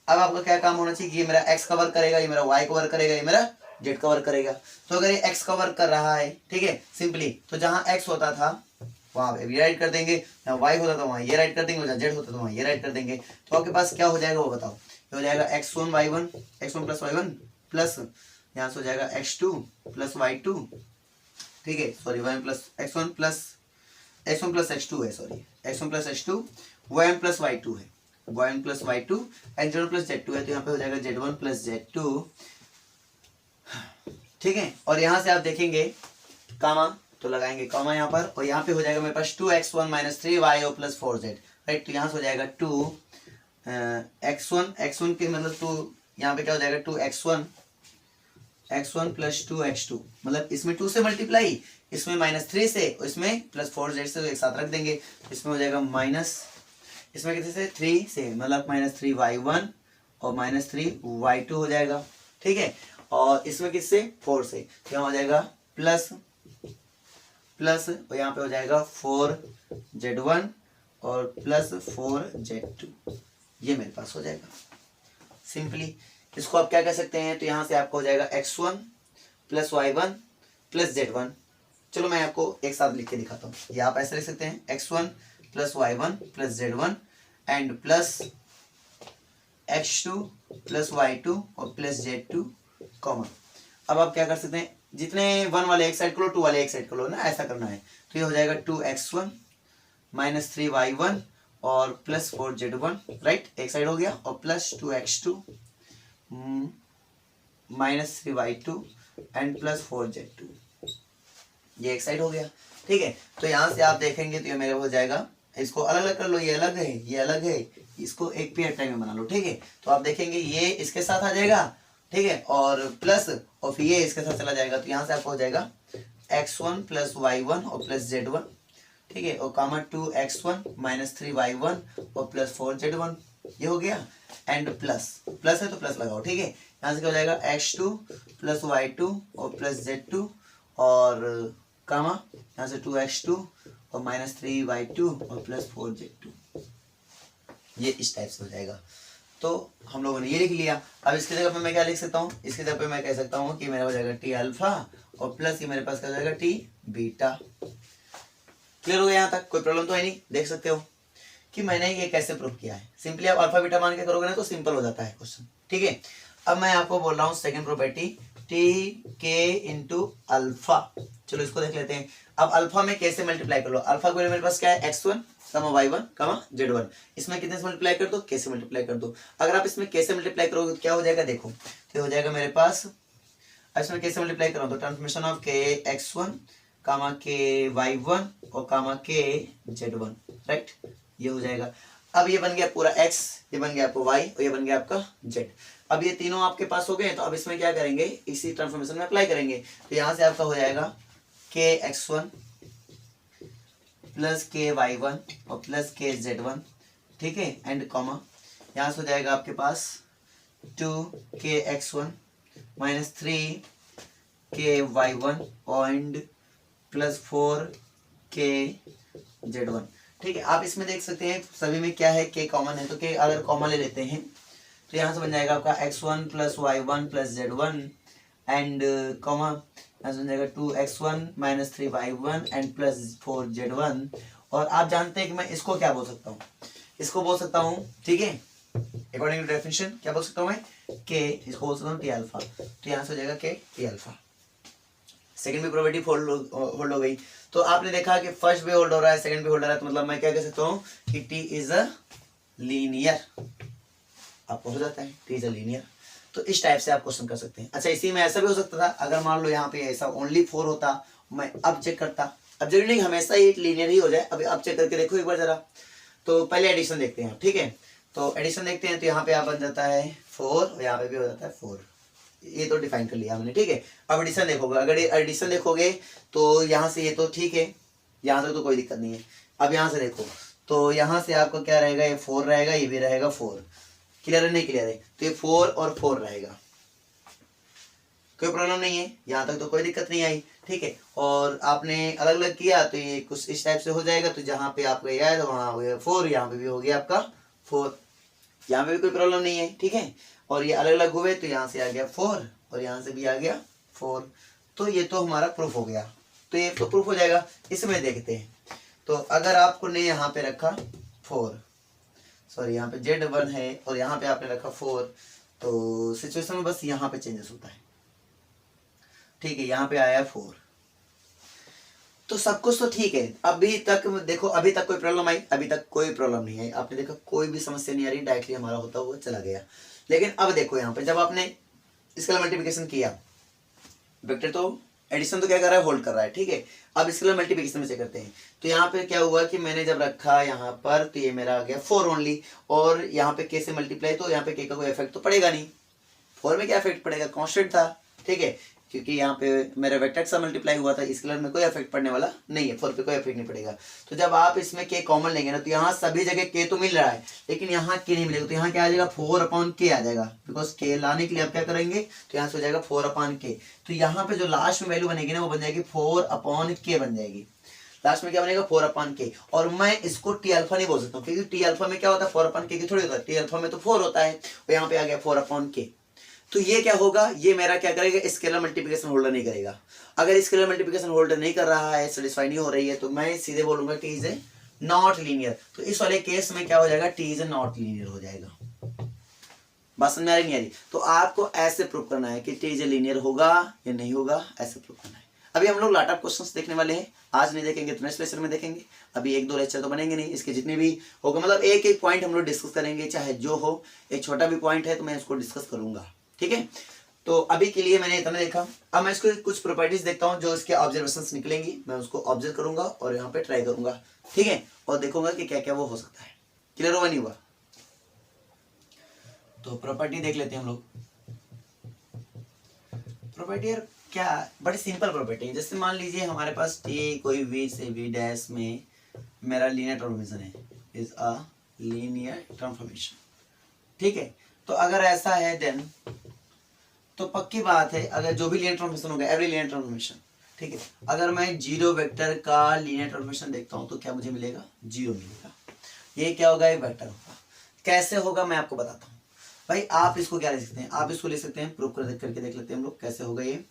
अब आपका क्या काम होना चाहिए, ये मेरा x कवर करेगा, ये मेरा y कवर करेगा, ये मेरा z कवर करेगा। तो अगर ये x कवर कर रहा है, ठीक है, सिंपली तो जहां x होता था वहां पे भी राइट कर देंगे, जहां y होता था वहां ये राइट कर देंगे, जहां z होता था वहां ये राइट कर देंगे। तो आपके पास क्या हो जाएगा वो बताओ, ये हो जाएगा x1 y1 x1 plus y1 plus यहाँ से हो जाएगा x2 प्लस y2, ठीक है, sorry y1 plus x1 plus x2 है, sorry x1 plus x2 y1 plus y2 है, y1 plus y2 and z1 plus z2 है। तो यहाँ पे हो जाएगा z1 प्लस z2, ठीक है। और यहाँ से आप देखेंगे कामा, तो लगाएंगे कॉमा यहाँ पर, और यहाँ पे हो जाएगा मेरे पास 2x1 minus 3y plus 4z, right. तो यहाँ से हो जाएगा 2x1 के मतलब 2, यहाँ पे क्या हो जाएगा 2x1 प्लस 2x2, मतलब इसमें 2 से मल्टीप्लाई, इसमें -3 से, इसमें प्लस 4z से, तो एक साथ रख देंगे। तो इसमें हो जाएगा माइनस, इसमें कितने से 3 से, मतलब -3y1 और -3y2 हो जाएगा, ठीक है। और इसमें किससे 4 से, तो यहाँ हो जाएगा प्लस और यहाँ पे हो जाएगा 4z1 और प्लस 4z2, ये मेरे पास हो जाएगा। सिंपली इसको आप क्या कह सकते हैं, तो यहाँ से आपको हो जाएगा x1 plus y1 plus z1। चलो मैं आपको एक साथ लिख के दिखाता हूँ, ये आप ऐसे लिख सकते हैं x1 plus y1 plus z1 and plus x2 plus y2 और प्लस z2 कॉमन। अब आप क्या कर सकते हैं, जितने 1 वाले एक साइड कर लो, 2 वाले एक साइड कर लो ना, ऐसा करना है। तो ये हो जाएगा 2x1 माइनस 3y1 और प्लस 4z1, राइट, एक साइड हो गया, और plus 2x2 minus 3y2 and plus 4z2, ये एक साइड हो गया, ठीक है। तो यहाँ से आप देखेंगे तो ये मेरे हो जाएगा, इसको अलग अलग कर लो, ये अलग है, ये अलग है, इसको एक पेयर टाइम में बना लो, ठीक है। तो आप देखेंगे ये इसके साथ आ जाएगा, ठीक है, और प्लस और फिर ये इसके साथ चला जाएगा। तो यहाँ से आपको हो जाएगा x1 प्लस y1 और प्लस z1, ठीक है, और कामा 2x1 माइनस 3y1 और प्लस 4z1, ये हो गया। एंड प्लस है तो प्लस लगाओ, ठीक है। यहाँ से क्या हो जाएगा x2 प्लस y2 और प्लस z2 और कामा यहाँ से 2x2 और माइनस 3y2 और प्लस 4z2, ये इस टाइप से हो जाएगा। तो हम लोगों ने ये लिख लिया। अब इसकी जगह पे मैं क्या लिख सकता हूँ, इसकी जगह पे मैं कह सकता हूँ कि मेरा हो जाएगा टी अल्फा और प्लस ये मेरे पास क्या हो जाएगा टी बीटा। क्लियर हो गया यहाँ तक, कोई प्रॉब्लम तो है नहीं। देख सकते हो कि मैंने ये कैसे प्रूव किया है। सिंपली आप अल्फा बीटा मान के करोगे ना तो सिंपल हो जाता है क्वेश्चन, ठीक है। अब मैं आपको बोल रहा हूँ सेकंड प्रॉपर्टी, टी के इंटू अल्फा। चलो इसको देख लेते हैं। अब अल्फा में कैसे मल्टीप्लाई कर लो, अल्फा को मेरे पास क्या है x1 y1 z1, इसमें कितने से मल्टीप्लाई कर दो, कैसे मल्टीप्लाई कर दो। अगर आप इसमें कैसे मल्टीप्लाई करोगे तो क्या हो जाएगा, देखो तो हो जाएगा मेरे पास, इसमें कैसे मल्टीप्लाई करो तो ट्रांसफॉर्मेशन ऑफ के x1 के y1 और के z1, राइट, ये हो जाएगा। अब ये बन गया पूरा x, ये बन गया आपको y और ये बन गया आपका z। अब ये तीनों आपके पास हो गए, तो अब इसमें क्या करेंगे, इसी ट्रांसफॉर्मेशन में अप्लाई करेंगे। तो यहाँ से आपका हो जाएगा के x1 प्लस के y1 और प्लस के z1, ठीक है, एंड कॉमा यहाँ से हो जाएगा आपके पास 2 के x1 माइनस 3 के y1 एंड प्लस 4 के z1, ठीक है। आप इसमें देख सकते हैं सभी में क्या है, के कॉमन है, तो के अगर कॉमन ले लेते हैं तो यहाँ से बन जाएगा आपका x1 plus y1 plus z1 and comma यहाँ से बन जाएगा 2x1 minus 3y1 and plus 4z1। और आप जानते हैं कि मैं इसको क्या बोल सकता हूँ, इसको बोल सकता हूँ, ठीक है, अकॉर्डिंग टू डेफिनेशन क्या बोल सकता हूँ मैं, के, इसको बोल सकता हूँ टी अल्फा। तो यहाँ से हो जाएगा के टी अल्फा। सेकंड भी प्रोबेबिलिटी होल्ड हो गई। तो आपने देखा कि फर्स्ट भी होल्ड हो रहा है, सेकंड भी होल्ड हो रहा है, तो मतलब मैं क्या कह सकता हूँ कि टी इज अ लीनियर, आपको हो जाता है टी इज अ लीनियर। तो इस टाइप से आप क्वेश्चन कर सकते हैं। अच्छा, इसी में ऐसा भी हो सकता था, अगर मान लो यहाँ पे ऐसा ओनली 4 होता, मैं अब चेक करता, अब जरूरी नहीं हमेशा ही लीनियर ही हो जाए। अभी आप चेक करके देखो एक बार जरा, तो पहले एडिशन देखते हैं, ठीक है। तो एडिशन देखते हैं, तो यहाँ पे आप बन जाता है 4 और यहाँ पे भी हो जाता है 4। ये तो डिफाइन कर लिया हमने, ठीक है। अब एडिशन देखोगे, अगर एडिशन देखोगे तो यहाँ से ये तो ठीक है, यहाँ से तो कोई दिक्कत नहीं है। अब यहाँ से देखो, तो यहाँ से आपका क्या रहेगा, ये 4 रहेगा, ये भी रहेगा 4। क्लियर है नहीं क्लियर है? तो ये 4 और 4 रहेगा, कोई प्रॉब्लम नहीं है, यहाँ तक तो कोई दिक्कत नहीं आई, ठीक है। और आपने अलग अलग किया तो ये कुछ इस टाइप से हो जाएगा। तो जहाँ पे आपका ये आया तो वहाँ हो गया 4, यहाँ पे भी हो गया आपका 4, यहाँ पे भी कोई प्रॉब्लम नहीं है, ठीक है। और ये अलग अलग हुए तो यहाँ से आ गया 4 और यहाँ से भी आ गया 4। तो ये तो हमारा प्रूफ हो गया, तो ये तो प्रूफ हो जाएगा। इसमें देखते हैं, तो अगर आपको ने यहाँ पे रखा 4, सॉरी यहाँ पे Z1 है और यहाँ पे आपने रखा 4, तो सिचुएशन में बस यहाँ पे चेंजेस होता है, ठीक है। यहाँ पे आया 4, तो सब कुछ तो ठीक है। अभी तक देखो, अभी तक कोई प्रॉब्लम आई? अभी तक कोई प्रॉब्लम नहीं आई, आपने देखा कोई भी समस्या नहीं आ रही, डायरेक्टली हमारा होता हुआ चला गया। लेकिन अब देखो यहाँ पे, जब आपने स्केलर मल्टीप्लिकेशन किया, वेक्टर तो एडिशन तो क्या कर रहा है, होल्ड कर रहा है, ठीक है। अब स्केलर मल्टीप्लिकेशन में चेक करते हैं। तो यहाँ पे क्या हुआ कि मैंने जब रखा यहाँ पर, तो ये मेरा आ गया 4 ओनली, और यहाँ पे के से मल्टीप्लाई, तो यहाँ पे के का कोई इफेक्ट तो पड़ेगा नहीं। 4 में क्या इफेक्ट पड़ेगा, कॉन्स्टेंट था, ठीक है, क्योंकि यहाँ पे मेरा वेक्टर से मल्टीप्लाई हुआ था, स्केलर में कोई इफेक्ट पड़ने वाला नहीं है, 4 पे कोई इफेक्ट नहीं पड़ेगा। तो जब आप इसमें के कॉमन लेंगे ना, तो यहाँ सभी जगह के तो मिल रहा है, लेकिन यहाँ के नहीं मिलेगा। तो यहाँ क्या आ जाएगा, 4/k आ जाएगा, बिकॉज के लाने के लिए आप क्या करेंगे, तो यहाँ से हो जाएगा 4/k। तो यहाँ पे जो लास्ट में वैल्यू बनेगी ना, वो बन जाएगी 4/k बन जाएगी। लास्ट में क्या बनेगा, 4/k। और मैं इसको टी अल्फा नहीं बोल सकता हूँ, क्योंकि टी अल्फा में क्या होता है, 4/k की थोड़ी होता है, टी अल्फा में तो 4 होता है, और यहाँ पे आ गया 4/k। तो ये क्या होगा, ये मेरा क्या करेगा, स्केलर मल्टीप्लिकेशन होल्डर नहीं करेगा। अगर स्केलर मल्टीप्लिकेशन होल्डर नहीं कर रहा है, सेटिस्फाई नहीं हो रही है, तो मैं सीधे बोलूंगा T is a not linear. तो इस वाले केस में क्या हो जाएगा, T is a not linear हो जाएगा। बात समझ में आ रही नहीं आ रही? तो आपको ऐसे प्रूव करना है कि टी इज ए लीनियर होगा या नहीं होगा, ऐसे प्रूव करना है। अभी हम लोग लॉट ऑफ क्वेश्चंस देखने वाले हैं, आज नहीं देखेंगे तो नेक्स्ट लेक्चर में देखेंगे। अभी 1-2 लेक्चर तो बनेंगे नहीं, इसके जितने भी होगा, मतलब एक एक पॉइंट हम लोग डिस्कस करेंगे, चाहे जो हो। एक छोटा भी पॉइंट है तो मैं इसको डिस्कस करूंगा, ठीक है। तो अभी के लिए मैंने इतना देखा। अब मैं इसको कुछ प्रॉपर्टीज देखता हूँ, जो इसके ऑब्जर्वेशंस निकलेंगी, मैं उसको ऑब्जर्व करूंगा और यहाँ पे ट्राई करूंगा, ठीक है, और देखूंगा कि क्या क्या वो हो सकता है। क्लियर हुआ नहीं हुआ? तो प्रॉपर्टी देख लेते हैं हम लोग। प्रॉपर्टी यार क्या, बड़ी सिंपल प्रॉपर्टी है। जैसे मान लीजिए हमारे पास टी कोई वी से वी डैश में मेरा लीनियर ट्रांसफॉर्मेशन है, इज अ लीनियर ट्रांसफॉर्मेशन, ठीक है। तो अगर ऐसा है देन तो पक्की बात है, अगर जो भी लीनियर ट्रांसफॉर्मेशन होगा, एवरी लीनियर ट्रांसफॉर्मेशन, ठीक है, अगर मैं जीरो वेक्टर का लीनियर ट्रांसफॉर्मेशन देखता हूं तो क्या मुझे मिलेगा, 0 मिलेगा। ये क्या होगा, एक वेक्टर होगा। कैसे होगा मैं आपको बताता हूँ भाई। आप इसको क्या ले सकते हैं, आप इसको ले सकते हैं, प्रूव करके देख लेते हैं हम लोग कैसे होगा ये।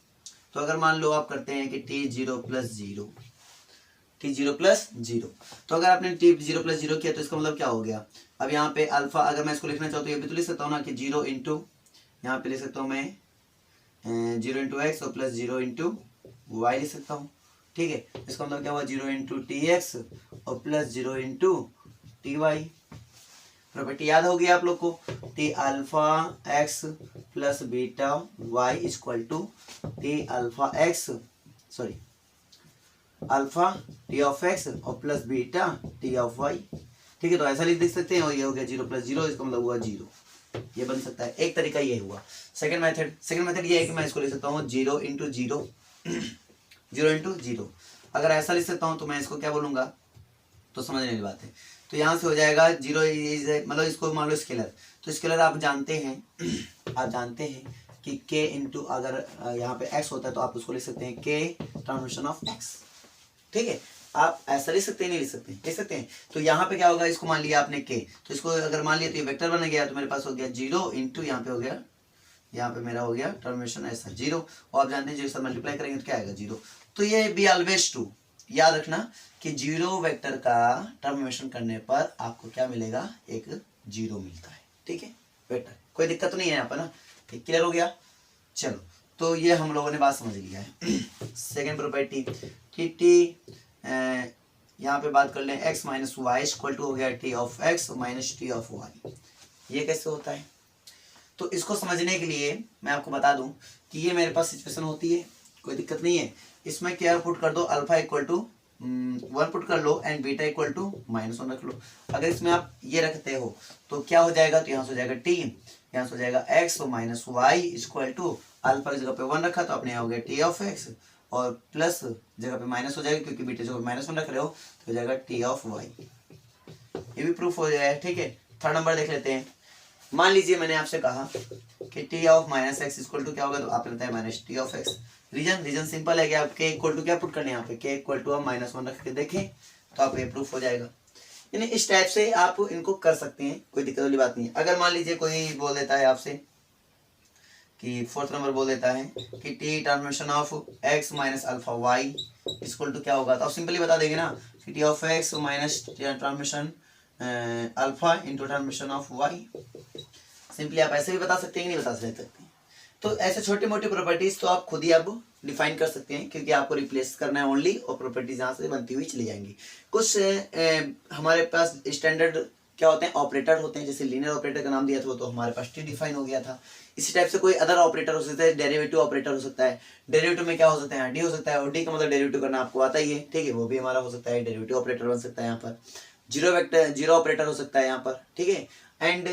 तो अगर मान लो आप करते हैं कि t0 + 0, t0 + 0, तो अगर आपने t0 + 0 किया तो इसका मतलब क्या हो गया। अब यहाँ पे अल्फा, अगर मैं इसको लिखना चाहूँ तो ये भी तो लिख सकता हूँ ना, कि 0 इंटू, यहाँ पे लिख सकता हूँ मैं 0 × x और +0 × y लिख सकता हूँ, ठीक है। इसका मतलब क्या हुआ, 0 × tx और +0 × ty। प्रॉपर्टी याद होगी आप लोग को, t alpha x + beta y = t alpha x, sorry alpha t of x और plus beta t of y, ठीक है। तो ऐसा लिख सकते हैं, और ये हो गया 0 + 0, इसका मतलब हुआ 0। ये बन सकता है, एक तरीका ये हुआ। सेकंड मेथड ये है कि मैं इसको लिख सकता हूँ 0 × 0, 0 × 0। अगर ऐसा लिख सकता हूँ तो मैं इसको क्या बोलूंगा, तो समझने वाली बात है। तो यहाँ से हो जाएगा 0 इज, मतलब इसको मान लो स्केलर, तो स्केलर आप जानते हैं आप जानते हैं कि k इंटू, अगर यहाँ पे x होता है तो आप उसको लिख सकते हैं k ट्रांसफॉर्मेशन ऑफ x, ठीक है। आप ऐसा लिख सकते हैं, नहीं लिख सकते, लिख सकते हैं। तो यहाँ पे क्या होगा, इसको मान लिया आपने k, तो इसको अगर मान लिया तो ये वेक्टर बन गया, तो मेरे पास हो गया 0 इंटू, यहाँ पे हो गया, यहाँ पे मेरा हो गया ट्रांसफॉर्मेशन ऐसा 0, और आप जानते हैं जो सब मल्टीप्लाई करेंगे तो क्या आएगा 0। तो ये बी ऑलवेज ट्रू, याद रखना कि 0 वेक्टर का ट्रांसफॉर्मेशन करने पर आपको क्या मिलेगा, एक 0 मिलता है, ठीक है। वेक्टर कोई दिक्कत तो नहीं है यहाँ पर ना, ठीक, क्लियर हो गया। चलो, तो ये हम लोगों ने बात समझ लिया है। सेकेंड प्रॉपर्टी कि टी, यहाँ पे बात कर लें x - y = हो गया t of x - t of y। ये कैसे होता है, तो इसको समझने के लिए मैं आपको बता दूं कि ये मेरे पास सिचुएशन होती है, कोई दिक्कत नहीं है। इसमें क्या पुट कर दो, अल्फा = 1 पुट कर लो एंड बीटा इक्वल टू -1 रख लो। अगर इसमें आप ये रखते हो तो क्या हो जाएगा, तो यहाँ से हो जाएगा टी, यहाँ से हो जाएगा X minus Y equal to alpha की जगह पे 1 रखा तो अपने यहाँ हो गया टी ऑफ एक्स और प्लस जगह पे माइनस हो जाएगा क्योंकि बीटा जगह -1 रख रहे हो तो हो जाएगा टी ऑफ वाई। ये भी प्रूफ हो जाएगा। ठीक है, थर्ड नंबर देख लेते हैं। मान लीजिए मैंने आपसे कहा कि T of minus X equal to क्या होगा, तो आपने बताया minus T of X. Reason simple है कि आप के इक्वल टू क्या पुट करने हैं, यहाँ पे के इक्वल टू आप -1 रख के देखें तो आप ये प्रूफ हो जाएगा। यानी इस टाइप से आप इनको कर सकते हैं, कोई दिक्कत वाली बात नहीं है। अगर मान लीजिए कोई बोल देता है आपसे कि फोर्थ नंबर बोल देता है कि T transformation of X minus alpha Y equal to क्या होगा, तो आप सिंपली बता देंगे ना कि T of X minus transformation alpha into transformation of Y. Simply आप ऐसे भी बता सकते हैं कि नहीं बता सकते। तो ऐसे छोटी मोटी प्रॉपर्टीज तो आप खुद ही अब डिफाइन कर सकते हैं क्योंकि आपको रिप्लेस करना है ओनली, और प्रॉपर्टीज यहाँ से बनती हुई चली जाएंगी। कुछ हमारे पास स्टैंडर्ड क्या होते हैं, ऑपरेटर होते हैं, जैसे लीनियर ऑपरेटर का नाम दिया था वो तो हमारे पास टी डिफाइन हो गया था। इसी टाइप से कोई अदर ऑपरेटर हो सकता है, डेरिवेटिव ऑपरेटर हो सकता है। डेरिवेटिव में क्या हो सकता है, डी हो सकता है, और डी का मतलब डेरिवेटिव करना आपको आता ही है। ठीक है, वो भी हमारा हो सकता है, डेरिवेटिव ऑपरेटर बन सकता है यहाँ पर। जीरो ऑपरेटर हो सकता है यहाँ पर। ठीक है, एंड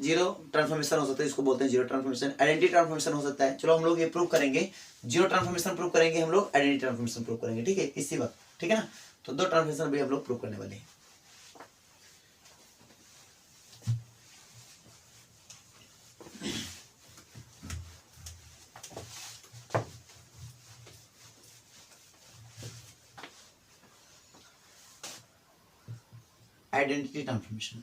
जीरो ट्रांसफॉर्मेशन हो सकता है, इसको बोलते हैं जीरो ट्रांसफॉर्मेशन। आइडेंटिटी ट्रांसफॉर्मेशन हो सकता है। चलो हम लोग ये प्रूव करेंगे, जीरो ट्रांसफॉर्मेशन प्रूव करेंगे हम लोग, आइडेंटिटी ट्रांसफॉर्मेशन प्रूव करेंगे। ठीक है, इसी वक्त। ठीक है ना, तो 2 ट्रांसफॉर्मेशन भी हम लोग प्रूव करने वाले हैं। आइडेंटिटी ट्रांसफॉर्मेशन,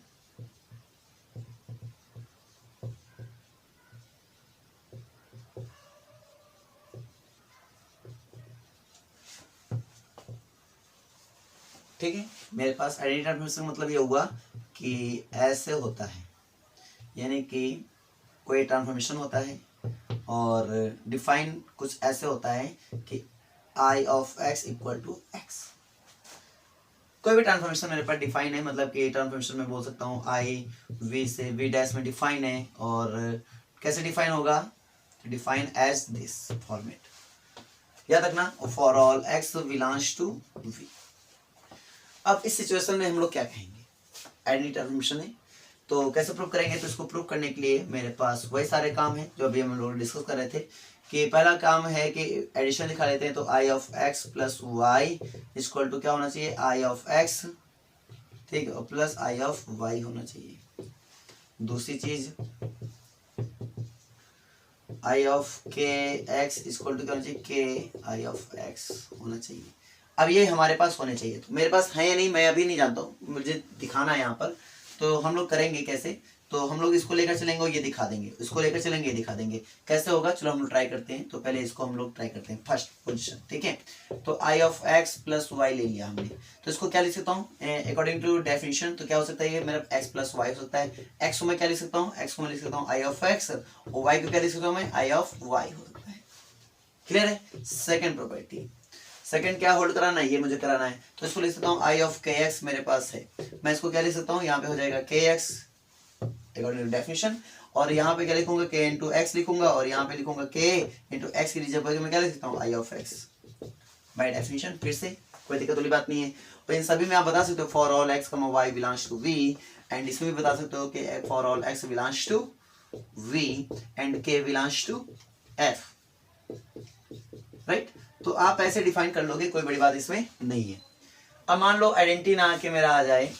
ठीक है। मेरे पास आइडेंटिटी ट्रांसफॉर्मेशन मतलब ये हुआ कि ऐसे होता है, यानी कि कोई ट्रांसफॉर्मेशन होता है और डिफाइन कुछ ऐसे होता है कि I of X equal to X. कोई भी ट्रांसफॉर्मेशन मेरे पास डिफाइन है, मतलब कि ट्रांसफॉर्मेशन में बोल सकता हूँ आई वी से वी डैश में डिफाइन है। और कैसे डिफाइन होगा, डिफाइन एज दिस फॉर्मेट, याद रखना, for all X belongs to V. अब इस सिचुएशन में हम लोग क्या कहेंगे, आइडेंटिटी ट्रांसफॉर्मेशन है तो कैसे प्रूव करेंगे। तो इसको प्रूव करने के लिए मेरे पास वही सारे काम हैं जो अभी हम लोग डिस्कस कर रहे थे। कि पहला काम है कि एडिशन दिखा लेते हैं, तो I of X plus Y equal to क्या होना चाहिए, आई ऑफ एक्स, ठीक है, प्लस आई ऑफ वाई होना चाहिए। दूसरी चीज आई ऑफ के एक्स इक्वल टू क्या होना चाहिए, के आई ऑफ एक्स होना चाहिए। अब ये हमारे पास होने चाहिए, तो मेरे पास है या नहीं मैं अभी नहीं जानता हूँ, मुझे दिखाना है यहाँ पर। तो हम लोग करेंगे कैसे, तो हम लोग इसको लेकर चलेंगे और ये दिखा देंगे, इसको लेकर चलेंगे ये दिखा देंगे, कैसे होगा चलो हम लोग ट्राई करते हैं। तो पहले इसको हम लोग ट्राई करते हैं, फर्स्ट पोजीशन। ठीक है, तो I of X plus Y ले लिया हमने, तो इसको क्या लिख सकता हूँ अकॉर्डिंग टू डेफिनेशन, तो क्या हो सकता है ये मेरा एक्स प्लस वाई हो सकता है। एक्स को मैं क्या लिख सकता हूँ, एक्स को मैं लिख सकता हूँ आई ऑफ एक्स, और वाई को क्या लिख सकता हूँ मैं, आई ऑफ वाई हो सकता है। क्लियर है। सेकेंड प्रॉपर्टी, सेकंड क्या होल्ड कराना है, ये मुझे कराना है, तो इसको लिख सकता हूँ आई ऑफ के एक्स मेरे पास है, मैं इसको क्या लिख सकता हूँ, यहाँ पे हो जाएगा के एक्स अकॉर्डिंग टू डेफिनेशन, और यहाँ पे क्या लिखूंगा के इंटू एक्स लिखूंगा, और यहाँ पे लिखूंगा के इंटू एक्स की जगह मैं क्या लिख सकता हूँ, आई ऑफ एक्स बाय डेफिनेशन। फिर से कोई दिक्कत वाली बात नहीं है। तो इन सभी में आप बता सकते हो for all X Y belongs to V, and इसमें भी बता सकते हो कि for all X belongs to V and K belongs to F, right. तो आप ऐसे डिफाइन कर लोगे, कोई बड़ी बात इसमें नहीं है। अब मान लो आइडेंटिटी ना आके मेरा आ जाए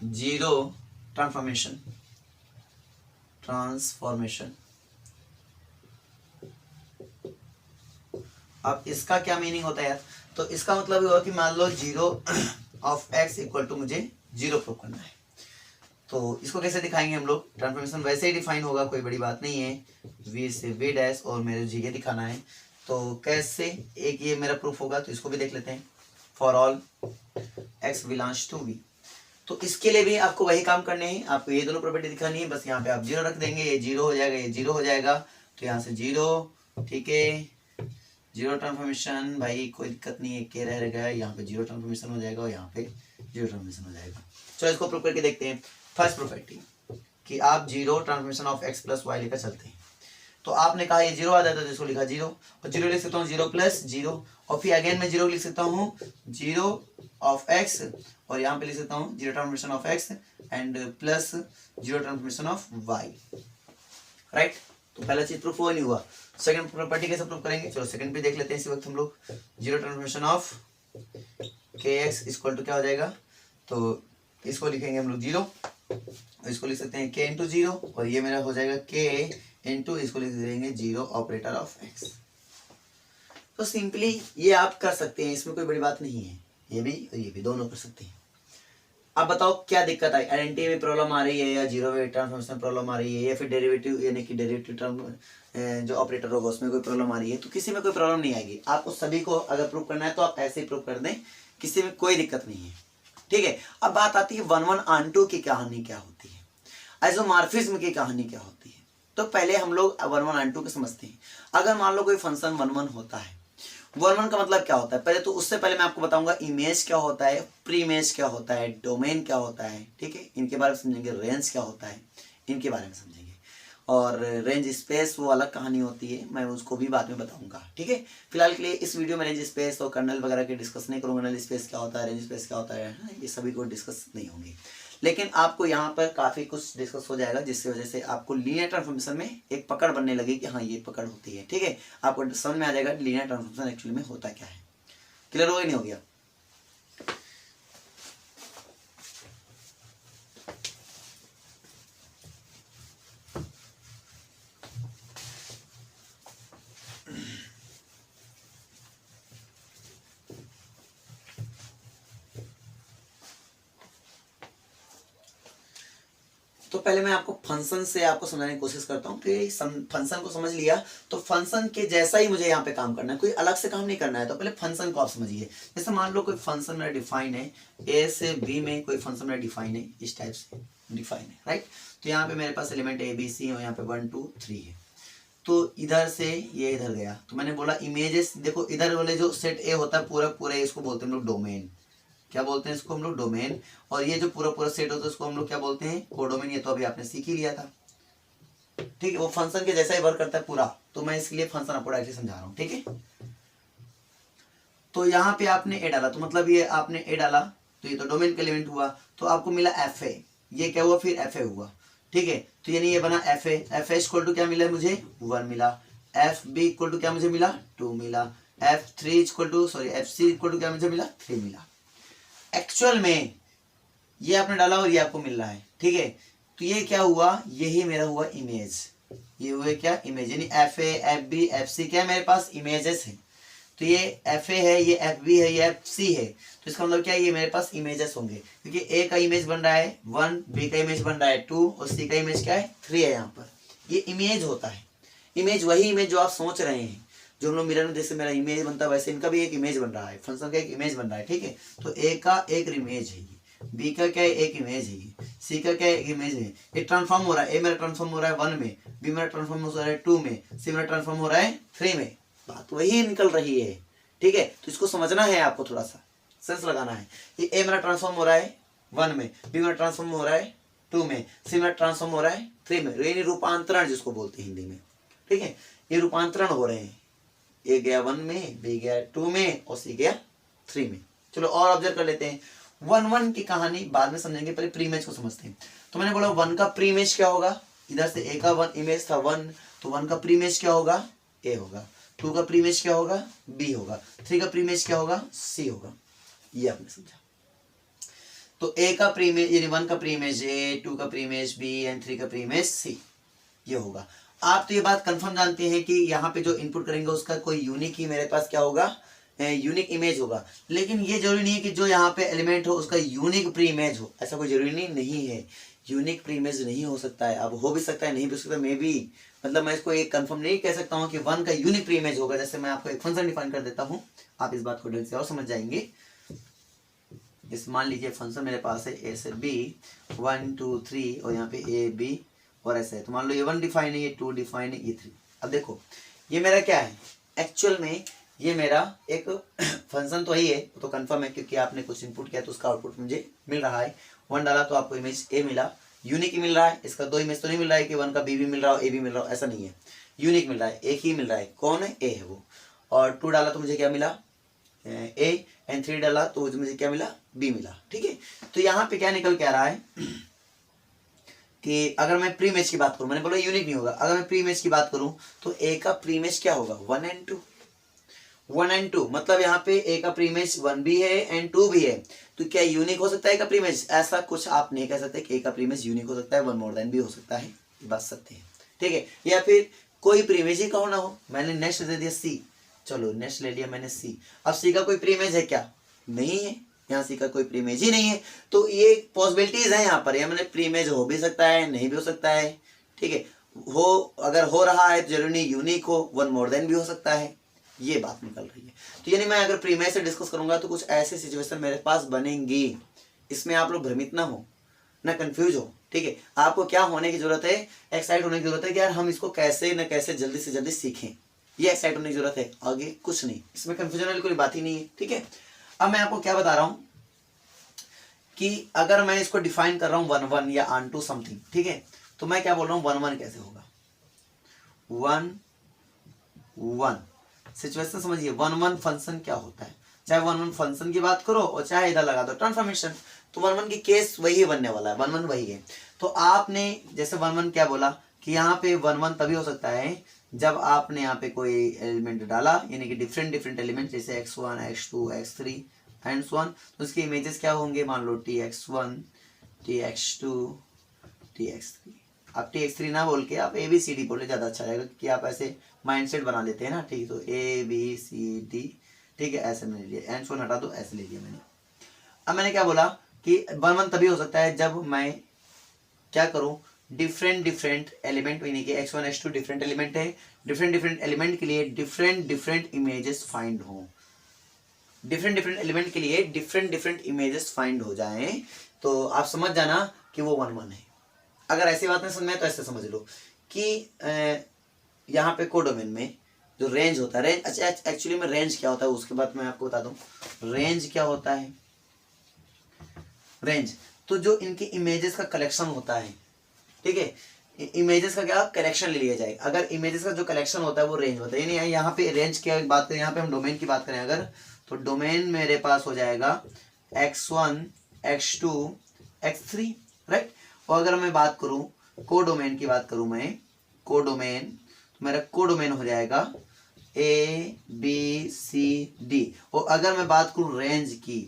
जीरो ट्रांसफॉर्मेशन, अब इसका क्या मीनिंग होता है यार, तो इसका मतलब ये होगा कि मान लो zero of X equal to मुझे जीरो प्रूव करना है, तो इसको कैसे दिखाएंगे हम लोग, ट्रांसफॉर्मेशन वैसे ही डिफाइन होगा, कोई बड़ी बात नहीं है, वी से वी डैश और मेरे जी ये दिखाना है। तो कैसे, एक ये मेरा प्रूफ होगा, तो इसको भी देख लेते हैं, for all X belongs to V. तो इसके लिए भी आपको वही काम करने हैं, आपको ये दोनों प्रॉपर्टी दिखानी है, बस यहाँ पे आप जीरो रख देंगे, ये जीरो हो जाएगा, ये जीरो हो जाएगा, तो यहाँ से जीरो, ठीक है, जीरो ट्रांसफॉर्मेशन भाई कोई दिक्कत नहीं है, के रह गया, यहाँ पे जीरो ट्रांसफॉर्मेशन हो जाएगा और यहाँ पे जीरो ट्रांसफॉर्मेशन हो जाएगा। चलो इसको प्रूव करके देखते हैं। फर्स्ट प्रॉपर्टी कि आप zero transformation of X plus Y लेकर चलते हैं, तो आपने कहा ये 0 आ जाता है तो इसको लिखा 0, और 0 लिख सकता हूँ 0 प्लस 0, और फिर अगेन मैं 0 लिख सकता हूँ 0 ऑफ x, और यहाँ पे लिख सकता हूँ 0 transformation of x and plus 0 transformation of y, right. तो पहला चीज प्रूफ हुआ नहीं हुआ। सेकंड प्रॉपर्टी कैसे प्रूफ करेंगे, चलो सेकंड पे देख लेते हैं इसी वक्त हम लोग। 0 transformation of kx equal to क्या हो जाएगा, तो इसको लिखेंगे हम लोग 0, इसको लिख सकते हैं k इंटू 0, और ये मेरा हो जाएगा k इंटू इसको लिख देंगे 0 ऑपरेटर ऑफ x। तो सिंपली ये आप कर सकते हैं, इसमें कोई बड़ी बात नहीं है, ये भी और ये भी दोनों कर सकते हैं। अब बताओ क्या दिक्कत आई, आइडेंटिटी में प्रॉब्लम आ रही है या जीरो वे ट्रांसफॉर्मेशन प्रॉब्लम आ रही है, या फिर डेरिवेटिव यानी कि डेरिवेटिव टर्म जो ऑपरेटर होगा उसमें कोई प्रॉब्लम आ रही है, तो किसी में कोई प्रॉब्लम नहीं आएगी। आपको सभी को अगर प्रूव करना है तो आप ऐसे ही प्रूव कर दें, किसी में कोई दिक्कत नहीं है, ठीक है। अब बात आती है 1-1 की कहानी क्या होती है, आइसोमॉर्फिज्म की कहानी क्या होती है। तो पहले हम लोग 1-1 को समझते हैं। अगर मान लो कोई फंक्शन 1-1 होता है, 1-1 का मतलब क्या होता है, पहले तो उससे पहले मैं आपको बताऊंगा इमेज क्या होता है, प्री इमेज क्या होता है, डोमेन क्या होता है, ठीक है, इनके बारे में समझेंगे। रेंज क्या होता है, इनके बारे में समझेंगे। और रेंज स्पेस वो अलग कहानी होती है, मैं उसको भी बाद में बताऊंगा, ठीक है। फिलहाल के लिए इस वीडियो में रेंज स्पेस और कर्नल वगैरह के डिस्कस नहीं करूंगा। कर्नल स्पेस क्या होता है, रेंज स्पेस क्या होता है, ये सभी को डिस्कस नहीं होंगे। लेकिन आपको यहाँ पर काफी कुछ डिस्कस हो जाएगा, जिसकी वजह से आपको लीनियर ट्रांसफॉर्मेशन में एक पकड़ बनने लगी कि हाँ ये पकड़ होती है, ठीक है। आपको समझ में आ जाएगा लीनियर ट्रांसफॉर्मेशन एक्चुअली में होता क्या है। क्लियर हो गया नहीं हो गया? तो पहले मैं आपको फंक्शन से आपको समझाने की कोशिश करता हूँ कि फंक्शन को समझ लिया तो फंक्शन के जैसा ही मुझे यहाँ पे काम करना है, कोई अलग से काम नहीं करना है। तो पहले फंक्शन को आप समझिए। जैसे मान लो कोई फंक्शन मेरा डिफाइन है, ए से बी में कोई फंक्शन मेरा डिफाइन है, इस टाइप से डिफाइन है, राइट। तो यहाँ पे मेरे पास एलिमेंट ए बी सी और यहाँ पे 1 2 3 है। तो इधर से ये इधर गया, तो मैंने बोला इमेजेस देखो, इधर वाले जो सेट ए होता है पूरा पूरा इसको बोलते हैं हम लोग डोमेन। क्या बोलते हैं इसको हम लोग? डोमेन। और ये जो पूरा पूरा सेट होता है उसको हम लोग क्या बोलते हैं? कोडोमेन। ये तो अभी आपने सीख ही लिया था, ठीक है। वो फंक्शन के जैसा ही वर्क करता है पूरा, तो मैं इसके लिए फंक्शन आपको डायरेक्टली समझा रहा हूँ, ठीक है। तो यहाँ पे आपने ए डाला, तो मतलब ये आपने ए डाला तो ये तो डोमेन का एलिमेंट हुआ, तो आपको मिला एफ ए। ये क्या हुआ? फिर एफ ए हुआ, ठीक है। तो यानी ये बना F A. F A equal to क्या मिला मुझे? 1 मिला। एफ बी इक्वल टू क्या मुझे मिला? 2 मिला। F three equal to F C equal to क्या मुझे मिला? 3 मिला। एक्चुअल में ये आपने डाला और ये आपको मिल रहा है, ठीक है। तो ये क्या हुआ? यही मेरा हुआ इमेज। ये हुए क्या? इमेज। यानी F A F B F C क्या मेरे पास? इमेजेस है। तो ये एफ ए है, ये एफ बी है, ये एफ सी है। तो इसका मतलब क्या है? ये मेरे पास इमेजेस होंगे, क्योंकि ए का इमेज बन रहा है 1, बी का इमेज बन रहा है 2 और सी का इमेज क्या है? 3 है। यहाँ पर ये इमेज होता है। इमेज वही इमेज जो आप सोच रहे हैं, जो हम लोग मिरर में जैसे मेरा इमेज बनता है वैसे इनका भी एक इमेज बन रहा है, फंक्शन का एक इमेज बन रहा है, ठीक है। तो ए का एक इमेज है, बी का क्या है? एक इमेज है, सी का क्या है? एक इमेज है। ये ट्रांसफॉर्म हो रहा है, ए मेरा ट्रांसफॉर्म हो रहा है 1 में, बी मेरा ट्रांसफॉर्म हो रहा है 2 में, सी मेरा ट्रांसफॉर्म हो रहा है 3 में। बात वही निकल रही है, ठीक है। तो इसको समझना है आपको, थोड़ा सा सेंस लगाना है। ये ए मेरा ट्रांसफॉर्म हो रहा है 1 में, बी मेरा ट्रांसफॉर्म हो रहा है 2 में, सी मेरा ट्रांसफॉर्म हो रहा है 3 में। यानी रूपांतरण जिसको बोलते हैं हिंदी में, ठीक है। ये रूपांतरण हो रहे हैं, ए गया 1 में, बी गया 2 में और सी गया 3 में। चलो और ऑब्जर्व कर लेते हैं। 1-1 की कहानी बाद में समझेंगे, पहले प्री इमेज को समझते हैं। तो मैंने बोला 1 का प्री इमेज क्या होगा? इधर से ए का 1 इमेज था 1, तो 1 का प्री इमेज क्या होगा? ए होगा। 2 का प्री इमेज क्या होगा? बी होगा। 3 का प्री इमेज क्या होगा? सी होगा। ये आपने समझा। तो ए का प्री इमेज यानी 1 का प्री इमेज ए, 2 का प्री इमेज बी एंड 3 का प्री इमेज सी, ये होगा। आप तो ये बात कंफर्म जानते हैं कि यहाँ पे जो इनपुट करेंगे उसका कोई यूनिक ही मेरे पास क्या होगा? यूनिक इमेज होगा। लेकिन ये जरूरी नहीं है कि जो यहाँ पे एलिमेंट हो उसका यूनिक प्री इमेज हो, ऐसा कोई जरूरी नहीं है। यूनिक प्री इमेज नहीं हो सकता है, अब हो भी सकता है, नहीं भी हो सकता, मे बी। मतलब मैं इसको एक कंफर्म नहीं कह सकता हूँ कि 1 का यूनिक प्री इमेज होगा। जैसे मैं आपको एक फंक्शन डिफाइन कर देता हूँ, आप इस बात को ढंग से और समझ जाएंगे। इस मान लीजिए फंक्शन मेरे पास है ए से बी 1 2 3 और यहाँ पे ए बी और ऐसा है। तो मान लो ये 1 डिफाइन है, ये 2 डिफाइन है, ये 3। अब देखो ये मेरा क्या है? एक्चुअल में ये मेरा एक फंक्शन तो ही है, तो कंफर्म है क्योंकि आपने कुछ इनपुट किया तो उसका आउटपुट मुझे मिल रहा है। 1 डाला तो आपको इमेज ए मिला, यूनिक ही मिल रहा है। इसका 2 इमेज तो नहीं मिल रहा है कि 1 का बी भी मिल रहा हो, ए भी मिल रहा हो, ऐसा नहीं है। यूनिक मिल रहा है, एक ही मिल रहा है, कौन है, ए है वो। और 2 डाला तो मुझे क्या मिला, ए, एंड 3 डाला तो मुझे क्या मिला, बी मिला। ठीक है, तो यहाँ पे क्या निकल के आ रहा है कि अगर मैं प्री मैच की बात करूं, मैंने बोला यूनिक नहीं होगा, अगर मैं प्री मैच की बात करूं तो ए का प्री मैच क्या होगा, 1 एंड 2, 1 एंड 2, मतलब यहाँ पे ए का प्री मैच 1 भी है एंड 2 भी है, तो क्या यूनिक हो सकता है ए का प्री मैच? ऐसा कुछ आप नहीं कह सकते कि ए का प्री मैच यूनिक हो सकता है, 1 मोर देन भी हो सकता है, ये बात सत्य है। ठीक है, या फिर कोई प्री मैच ही कहो ना हो, मैंने नेक्स्ट दे दिया सी, चलो नेक्स्ट ले लिया मैंने सी, अब सी का कोई प्री मैच है क्या, नहीं है, यहाँ सी का कोई प्री मैच ही नहीं है, तो ये पॉसिबिलिटीज है यहाँ पर, या मैंने प्री मैच हो भी सकता है, नहीं भी हो सकता है। ठीक है, हो अगर हो रहा है तो जरूरी नहीं यूनिक हो, 1 मोर देन भी हो सकता है, ये बात निकल रही है। तो यानी मैं अगर प्री मैच से डिस्कस करूंगा तो कुछ ऐसे सिचुएशन मेरे पास बनेंगी, इसमें आप लोग भ्रमित ना हो, ना कंफ्यूज हो। ठीक है, आपको क्या होने की जरूरत है, एक्साइट होने की जरूरत है कि यार हम इसको कैसे न कैसे जल्दी से जल्दी सीखें, ये एक्साइट होने की जरूरत है, आगे कुछ नहीं, इसमें कंफ्यूजन वाली कोई बात ही नहीं है। ठीक है, अब मैं आपको क्या बता रहा हूं कि अगर मैं इसको डिफाइन कर रहा हूं 1 1 या ऑन टू समथिंग, ठीक है, तो मैं क्या बोल रहा हूं 1 1 कैसे होगा, 1 1 सिचुएशन समझिए, 1 1 फंक्शन क्या होता है, चाहे 1 1 फंक्शन की बात करो और चाहे इधर लगा दो ट्रांसफॉर्मेशन, तो 1 1 की केस वही बनने वाला है, 1 1 वही है। तो आपने जैसे 1 1 क्या बोला कि यहाँ पे 1 1 तभी हो सकता है जब आपने यहाँ पे कोई एलिमेंट डाला, यानी कि डिफरेंट डिफरेंट एलिमेंट, जैसे x1 x2 x3 and so on, तो उसके इमेजेस क्या होंगे, मान लो tx1 tx2 tx3। आप tx3 ना बोल के आप ABCD बोले ज़्यादा अच्छा रहेगा, क्योंकि आप ऐसे माइंडसेट बना लेते हैं ना। ठीक है, तो ABCD, ठीक है, ऐसे मैंने लिया, एंड सो ऑन हटा दो, ऐसे ले लिया मैंने। अब मैंने क्या बोला कि 1 1 तभी हो सकता है जब मैं क्या करूं, डिफरेंट डिफरेंट एलिमेंट, यानी कि x1 x2 डिफरेंट एलिमेंट है, डिफरेंट डिफरेंट एलिमेंट के लिए डिफरेंट डिफरेंट इमेजेस फाइंड हो, डिफरेंट डिफरेंट एलिमेंट के लिए डिफरेंट डिफरेंट इमेजेस फाइंड हो जाएं, तो आप समझ जाना कि वो 1 1 है। अगर ऐसी बात नहीं समझ में तो ऐसे समझ लो कि यहाँ पे कोडोमेन में जो रेंज होता है, रेंज, अच्छा एक्चुअली में रेंज क्या होता है उसके बाद मैं आपको बता दूं, रेंज क्या होता है, रेंज तो जो इनके इमेजेस का कलेक्शन होता है, ठीक है, इमेजेस का क्या कलेक्शन ले लिया जाए, अगर इमेजेस का जो कलेक्शन होता है वो रेंज होता है। यानी यहाँ पे रेंज की बात करें, यहाँ पे हम डोमेन की बात करें अगर, तो डोमेन मेरे पास हो जाएगा x1 x2 x3, राइट। और अगर मैं बात करूं कोडोमेन की बात करूं मैं, कोडोमेन, तो मेरा कोडोमेन हो जाएगा ABCD। और अगर मैं बात करूं रेंज की,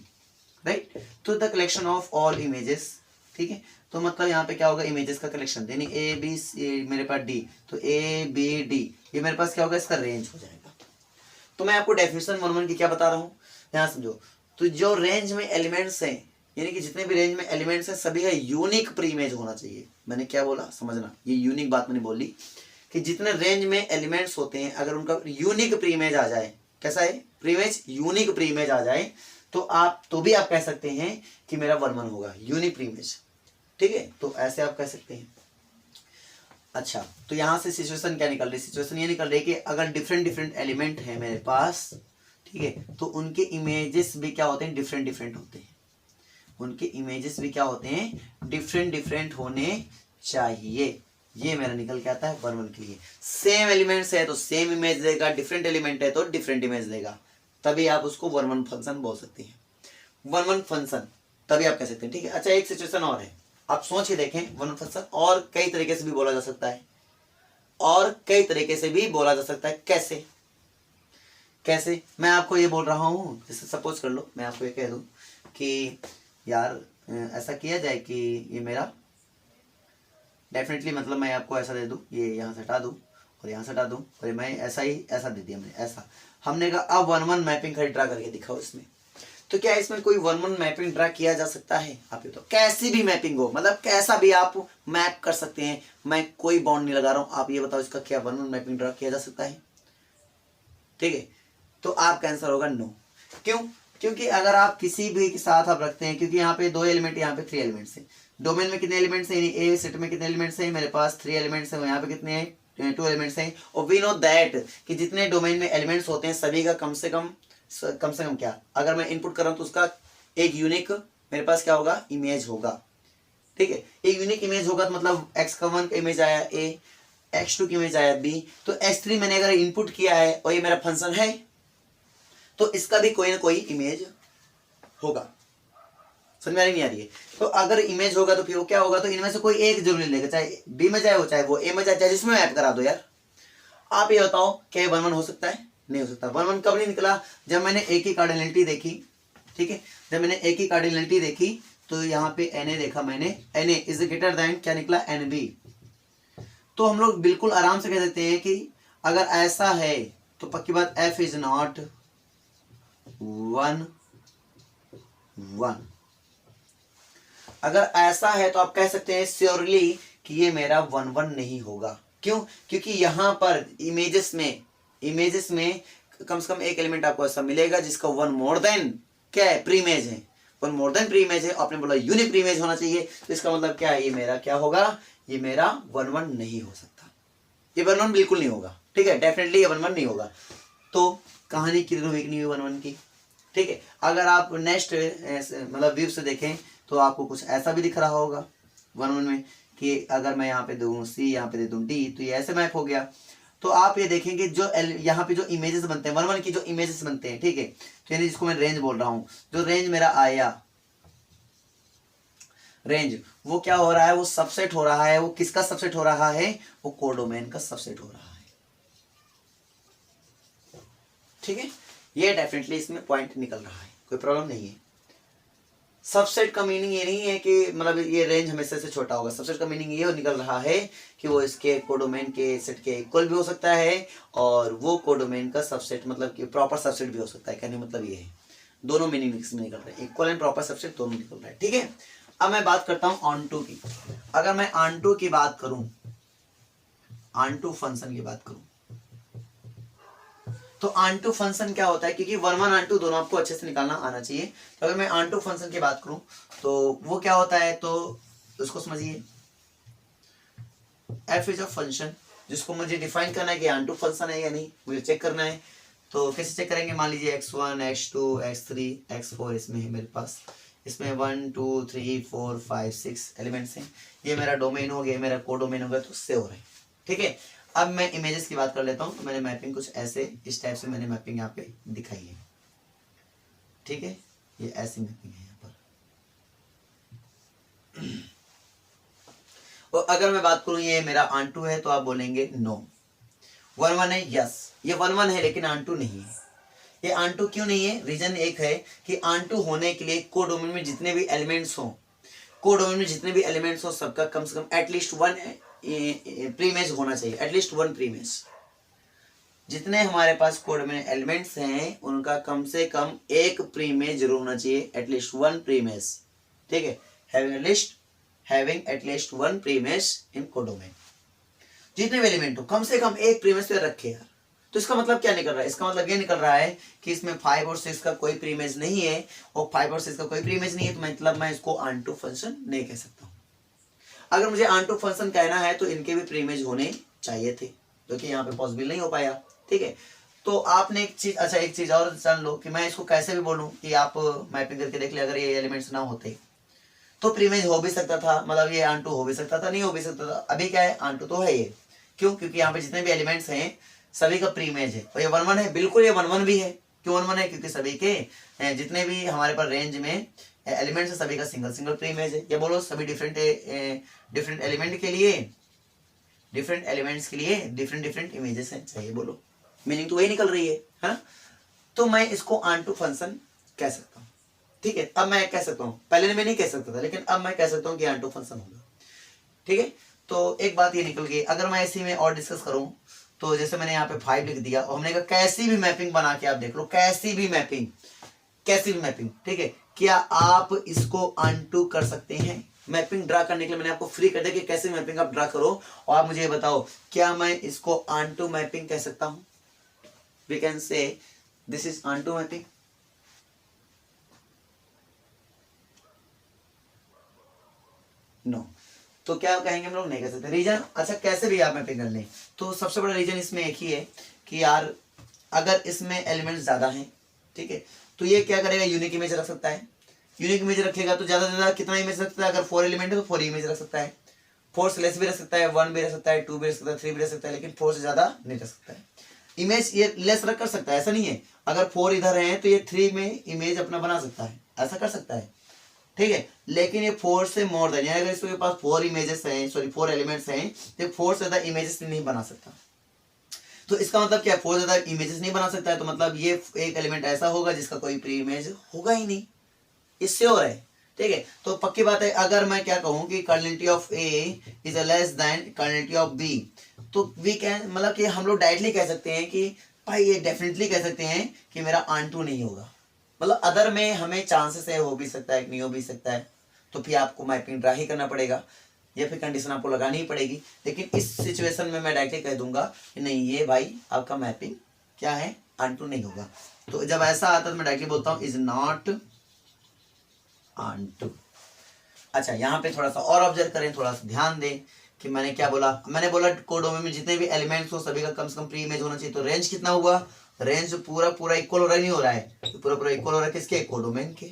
राइट, तो the collection of all images, ठीक है, तो मतलब यहाँ पे क्या होगा, इमेजेस का कलेक्शन, यानी ABC मेरे पास D, तो ABD, ये मेरे पास क्या होगा, इसका रेंज हो जाएगा। तो मैं आपको डेफिनेशन 1 1 की क्या बता रहा हूँ, यहाँ समझो, तो जो रेंज में एलिमेंट्स हैं, यानी कि जितने भी रेंज में एलिमेंट्स हैं सभी का यूनिक प्री इमेज होना चाहिए। मैंने क्या बोला समझना, ये यूनिक बात मैंने बोली कि जितने रेंज में एलिमेंट्स होते हैं अगर उनका यूनिक प्री इमेज आ जाए, कैसा है pre image, unique pre image आ जाए, तो आप तो भी आप कह सकते हैं कि मेरा 1 1 होगा, यूनिक प्री इमेज। ठीक है, तो ऐसे आप कह सकते हैं। अच्छा, तो यहाँ से सिचुएशन क्या निकल रही, सिचुएशन ये निकल रही है कि अगर डिफरेंट डिफरेंट एलिमेंट है मेरे पास, ठीक है, तो उनके इमेजेस भी क्या होते हैं, डिफरेंट डिफरेंट होते हैं, उनके इमेजेस भी क्या होते हैं, डिफरेंट डिफरेंट होने चाहिए। ये मेरा निकल के आता है 1 1 के लिए। सेम एलिमेंट्स है तो सेम इमेज देगा, डिफरेंट एलिमेंट है तो डिफरेंट इमेज देगा, तभी आप उसको 1 1 फंक्शन बोल सकते हैं, 1 1 फंक्शन तभी आप कह सकते हैं। ठीक है, अच्छा एक सिचुएशन और है, आप सोच के देखें, 1 1 फंक्शन और कई तरीके से भी बोला जा सकता है, और कई तरीके से भी बोला जा सकता है। कैसे कैसे मैं आपको ये बोल रहा हूँ, जैसे सपोज कर लो मैं आपको ये कह दूं कि यार ऐसा किया जाए कि ये मेरा डेफिनेटली, मतलब मैं आपको ऐसा दे दूं, ये यहाँ से हटा दूं और यहाँ से हटा दूं, और मैं ऐसा ही ऐसा दे दिया मैंने, ऐसा हमने कहा अब 1 1 मैपिंग खड़ी ड्रा करके दिखाओ इसमें। तो क्या इसमें कोई 1 1 मैपिंग ड्रा किया जा सकता है? आप ये तो कैसी भी मैपिंग हो, मतलब कैसा भी आप मैप कर सकते हैं, मैं कोई बाउंड नहीं लगा रहा हूँ। आप ये बताओ इसका क्या 1 1 मैपिंग ड्रा किया जा सकता है? ठीक है, तो आपका आंसर होगा नो। क्यों? क्योंकि अगर आप किसी भी के साथ आप रखते हैं, क्योंकि यहाँ पे 2 एलिमेंट, यहाँ पे 3 एलिमेंट्स हैं, डोमेन में कितने एलिमेंट्स हैं, ए सेट में कितने एलिमेंट्स हैं, मेरे पास 3 एलिमेंट्स हैं, यहाँ पे कितने हैं, 2 एलिमेंट्स हैं। और वी नो दैट कि जितने डोमेन में एलिमेंट्स होते हैं सभी का कम से कम क्या, अगर मैं इनपुट कर रहा हूँ तो उसका एक यूनिक मेरे पास क्या होगा, इमेज होगा। ठीक है, एक यूनिक इमेज होगा, तो मतलब x का 1 का इमेज आया ए, x2 की इमेज आया b, तो x3 मैंने अगर इनपुट किया है और ये मेरा फंक्शन है तो इसका भी कोई ना कोई इमेज होगा। समझ में नहीं आ रही है? तो अगर इमेज होगा तो फिर वो क्या होगा, तो इनमें से कोई एक जरूर ले लेगा, चाहे बी में जाए वो, चाहे वो ए में जाए, चाहे जिसमें मैप करा दो यार। आप ये बताओ क्या 1 1 हो सकता है? नहीं हो सकता। 1 1 कब नहीं निकला? जब मैंने ए की कार्डिनलिटी देखी, ठीक है, जब मैंने ए की कार्डिनलिटी देखी तो यहाँ पे एन ए देखा मैंने, N A is greater than क्या निकला, एन बी। तो हम लोग बिल्कुल आराम से कह देते हैं कि अगर ऐसा है तो पक्की बात एफ इज नॉट 1 1। अगर ऐसा है तो आप कह सकते हैं श्योरली कि ये मेरा 1 1 नहीं होगा। क्यों? क्योंकि यहां पर इमेजेस में कम से कम एक एलिमेंट आपको ऐसा मिलेगा जिसका 1 मोर देन क्या है, प्रीमेज है, 1 मोर देन प्रीमेज है। आपने बोला यूनिक प्रीमेज होना चाहिए, तो इसका मतलब क्या है, ये मेरा क्या होगा, ये मेरा 1 1 नहीं हो सकता, ये 1 1 बिल्कुल नहीं होगा। ठीक है, डेफिनेटली ये 1 1 नहीं होगा। तो कहानी क्लियर हुई कि नहीं हुई 1 1 की? ठीक है, अगर आप नेक्स्ट मतलब व्यू से देखें तो आपको कुछ ऐसा भी दिख रहा होगा 1 1 में कि अगर मैं यहाँ पे दूँ सी, यहाँ पे दे दूँ डी, तो ये ऐसे मैप हो गया। तो आप ये देखेंगे जो यहाँ पे जो इमेजेस बनते हैं 1 1 की जो इमेजेस बनते हैं, ठीक है, तो यानी जिसको मैं रेंज बोल रहा हूँ, जो रेंज मेरा आया रेंज, वो क्या हो रहा है, वो सबसेट हो रहा है। वो किसका सबसेट हो रहा है? वो कोडोमेन का सबसेट हो रहा है। ठीक है, ये डेफिनेटली इसमें पॉइंट निकल रहा है, कोई प्रॉब्लम नहीं है। सबसेट का मीनिंग ये नहीं है कि मतलब ये रेंज हमेशा से छोटा होगा। सबसेट का मीनिंग ये निकल रहा है कि वो इसके कोडोमेन के सेट के इक्वल भी हो सकता है और वो कोडोमेन का सबसेट मतलब कि प्रॉपर सबसेट भी हो सकता है। कहने मतलब ये है, दोनों मीनिंग इसमें निकल रहे हैं, इक्वल एंड प्रॉपर सबसेट दोनों निकल रहा है। ठीक है, अब मैं बात करता हूं ऑन2 की। अगर मैं ऑन2 की बात करूं, ऑन2 फंक्शन की बात करूं, तो ऑन2 फंक्शन क्या होता है, क्योंकि 1 1 ऑन2 दोनों आपको अच्छे से निकालना आना चाहिए। तो अगर मैं ऑन2 फंक्शन की बात करूं तो वो क्या होता है, तो उसको समझिए, एफ इज अ फंक्शन जिसको मुझे डिफाइन करना है कि ऑन2 फंक्शन है या नहीं, मुझे चेक करना है। तो कैसे चेक करेंगे, मान लीजिए x1 x2 x3 x4 इसमें है मेरे पास, इसमें 1 2 3 4 5 6 एलिमेंट्स हैं। ये मेरा डोमेन हो गया, मेरा कोडोमेन हो गया, तो उससे हो रहा है। ठीक है, अब मैं इमेजेस की बात कर लेता हूँ। तो मैंने मैपिंग कुछ ऐसे इस टाइप से मैंने मैपिंग यहाँ पे दिखाई है। ठीक है, ये ऐसी मैपिंग है यहाँ पर। और अगर मैं बात करूँ ये मेरा ऑन2 है तो आप बोलेंगे नो। 1 1 है, यस ये 1 1 है, लेकिन ऑन2 नहीं है। ये ऑन2 क्यों नहीं है? रीजन एक है कि ऑन2 होने के लिए कोडोमेन में जितने भी एलिमेंट्स हों, कोडोमेन में जितने भी एलिमेंट्स हो सबका कम से कम एटलीस्ट 1 प्रीमेज होना चाहिए, एटलीस्ट 1 प्रीमेज। जितने हमारे पास कोड में एलिमेंट्स हैं उनका कम से कम एक प्रीमेज जरूर होना चाहिए, एटलीस्ट 1 प्रीमेज। ठीक है, हैविंग एटलीस्ट 1 प्रीमेज इन कोडोमेन। जितने भी एलिमेंट हो कम से कम एक प्रीमेज पे रखे यार। तो इसका मतलब क्या निकल रहा है? इसका मतलब ये निकल रहा है कि इसमें 5 और 6 का कोई प्रीमेज नहीं है, और 5 और 6 का कोई प्रीमेज नहीं है, तो मतलब मैं इसको ऑन2 फंक्शन नहीं कह सकता हूँ। अगर मुझे ऑन2 फंक्शन कहना है तो इनके भी प्रीमेज होने चाहिए थे, जो कि यहाँ पे पॉसिबल नहीं हो पाया। ठीक है, तो आपने एक चीज, अच्छा एक चीज और जान लो कि मैं इसको कैसे भी बोलूँ कि आप मैपिंग करके देख ले, अगर ये एलिमेंट्स ना होते तो प्रीमेज हो भी सकता था, मतलब ये ऑन2 हो भी सकता था, नहीं हो भी सकता था। अभी क्या है, ऑन2 तो है ये। क्यों? क्योंकि यहाँ पे जितने भी एलिमेंट्स हैं सभी का प्रीमेज है, और ये 1 1 है, बिल्कुल ये 1 1 भी है। क्यों 1 1 है? क्योंकि सभी के जितने भी हमारे पास रेंज में एलिमेंट्स है सभी का सिंगल सिंगल प्रीमेज है। या बोलो सभी डिफरेंट एलिमेंट के लिए, डिफरेंट एलिमेंट्स के लिए डिफरेंट डिफरेंट इमेजेस हैं, चाहिए बोलो, मीनिंग तो वही निकल रही है ना। तो मैं इसको ऑन2 फंक्शन कह सकता हूँ। ठीक है, अब मैं कह सकता हूँ, पहले मैं नहीं कह सकता था, लेकिन अब मैं कह सकता हूँ कि ऑन2 फंक्शन होगा। ठीक है, तो एक बात ये निकल गई। अगर मैं इसी में और डिस्कस करूँ तो जैसे मैंने यहाँ पे 5 लिख दिया, और हमने कहा कैसी भी मैपिंग बना के आप देख लो, कैसी भी मैपिंग, ठीक है, क्या आप इसको ऑन2 कर सकते हैं? मैपिंग ड्रा करने के लिए मैंने आपको फ्री कर दिया कि कैसे मैपिंग आप ड्रा करो, और आप मुझे बताओ क्या मैं इसको ऑन2 मैपिंग कह सकता हूं? We can say this is onto mapping. No, तो क्या कहेंगे हम लोग? नहीं कर सकते। रीजन, अच्छा कैसे भी आप मैपिंग कर लें, तो सबसे बड़ा रीजन इसमें एक ही है कि यार अगर इसमें एलिमेंट ज्यादा हैं, ठीक है, तो ये क्या करेगा, यूनिक इमेज रख सकता है। यूनिक इमेज रखेगा तो ज्यादा से ज्यादा कितना इमेज रख सकता है? अगर 4 एलिमेंट है तो 4 इमेज रख सकता है। 4 से लेस भी रह सकता है, 1 भी रह सकता है, 2 भी रह सकता है, 3 भी रह सकता है, लेकिन 4 से ज्यादा नहीं रह सकता है। इमेज ये लेस रख कर सकता है, ऐसा नहीं है। अगर 4 इधर है तो ये 3 में इमेज अपना बना सकता है, ऐसा कर सकता है, ठीक है। लेकिन ये 4 से मोर देन, अगर इसके पास 4 इमेजेस हैं, सॉरी 4 एलिमेंट्स हैं, तो 4 से ज्यादा इमेजेस नहीं बना सकता। तो इसका मतलब क्या है, 4 से ज्यादा इमेजेस नहीं बना सकता है, तो मतलब ये एक एलिमेंट ऐसा होगा जिसका कोई प्री इमेज होगा ही नहीं, इससे हो रहा है, ठीक है। तो पक्की बात है, अगर मैं क्या कहूं कि cardinality of A is less than cardinality of B, तो वी कैन, मतलब कि हम लोग डायरेक्टली कह सकते हैं कि भाई ये डेफिनेटली कह सकते हैं कि मेरा आंटू नहीं होगा। मतलब अदर में हमें चांसेस है, हो भी सकता है, नहीं हो भी सकता है, तो फिर आपको मैपिंग ड्रा ही करना पड़ेगा या फिर कंडीशन आपको लगानी ही पड़ेगी। लेकिन इस सिचुएशन में मैं डायरेक्टली कह दूंगा कि नहीं ये भाई आपका मैपिंग क्या है, आंटू नहीं होगा। तो जब ऐसा आता है तो मैं डायरेक्टली बोलता हूँ इज नॉट आंटू। अच्छा, यहाँ पे थोड़ा सा और ऑब्जर्व करें, थोड़ा सा ध्यान दें कि मैंने क्या बोला। मैंने बोला कोडोमेन में जितने भी एलिमेंट्स हो सभी का कम से कम प्री इमेज होना चाहिए। तो रेंज कितना हुआ, रेंज पूरा पूरा इक्वल हो रहा नहीं हो रहा है, तो पूरा पूरा इक्वल हो रहा है किसके, कोडोमेन के।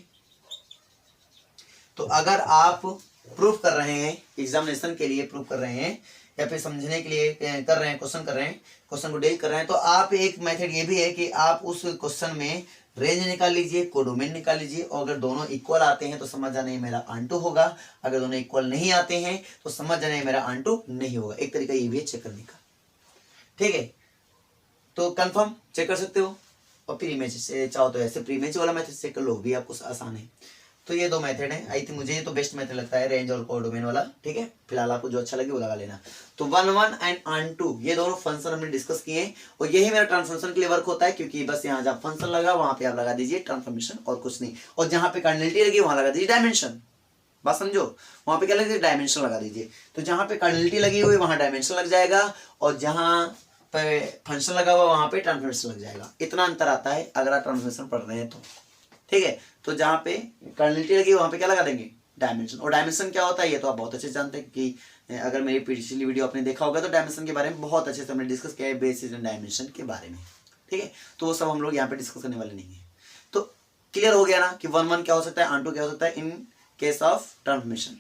तो अगर आप प्रूफ कर रहे हैं, एग्जामिनेशन के लिए प्रूफ कर रहे हैं या फिर समझने के लिए कर रहे हैं, क्वेश्चन कर रहे हैं, क्वेश्चन को डील कर रहे हैं, तो आप एक मेथड ये भी है कि आप उस क्वेश्चन में रेंज निकाल लीजिए, कोडोमेन निकाल लीजिए, और अगर दोनों इक्वल आते हैं तो समझ जाना ये मेरा आंटू होगा, अगर दोनों इक्वल नहीं आते हैं तो समझ जाना ये मेरा आंटू नहीं होगा। एक तरीका ये भी है चेक करने का, ठीक है। तो कंफर्म चेक कर सकते हो, और फिर इमेज से चाहो तो ऐसे प्री इमेज वाला मेथड चेक कर लो, भी आपको आसान है। तो ये दो मेथड है, आई थिंक मुझे ये तो बेस्ट मेथड लगता है, रेंज और कोडोमेन वाला, ठीक है। फिलहाल आपको जो अच्छा लगे वो लगा लेना। तो 1 1 एंड आंटू ये दोनों फंक्शन हमने डिस्कस किए हैं, और यही मेरा ट्रांसफॉर्मेशन के लिए वर्क होता है, क्योंकि बस यहाँ जहाँ फंक्शन लगा वहां पे आप लगा दीजिए ट्रांसफॉर्मेशन और कुछ नहीं, और जहां पे कर्नलिटी लगी वहां लगा दीजिए डायमेंशन। बात समझो, वहां पे क्या लगा दीजिए, डायमेंशन लगा दीजिए। तो जहां पे कर्नलिटी लगी हुई वहां डायमेंशन लग जाएगा, और जहां पे फंक्शन लगा हुआ वहां पे ट्रांसफॉर्मेशन लग जाएगा। इतना अंतर आता है अगर आप ट्रांसफॉर्मेशन पढ़ रहे हैं तो, ठीक है। तो जहां पे कर्नलिटी लगी वहां पे क्या लगा देंगे, डायमेंशन। और डायमेंशन क्या होता है ये तो आप बहुत अच्छे से जानते हैं कि अगर मेरी पिछली वीडियो आपने देखा होगा तो डायमेंशन के बारे में बहुत अच्छे से हमने डिस्कस किया है, बेसिस एंड डायमेंशन के बारे में, ठीक है। तो वो सब हम लोग यहाँ पे डिस्कस करने वाले नहीं है। तो क्लियर हो गया ना कि 1 1 क्या हो सकता है, आंटू क्या हो सकता है इन केस ऑफ ट्रांसफॉर्मेशन।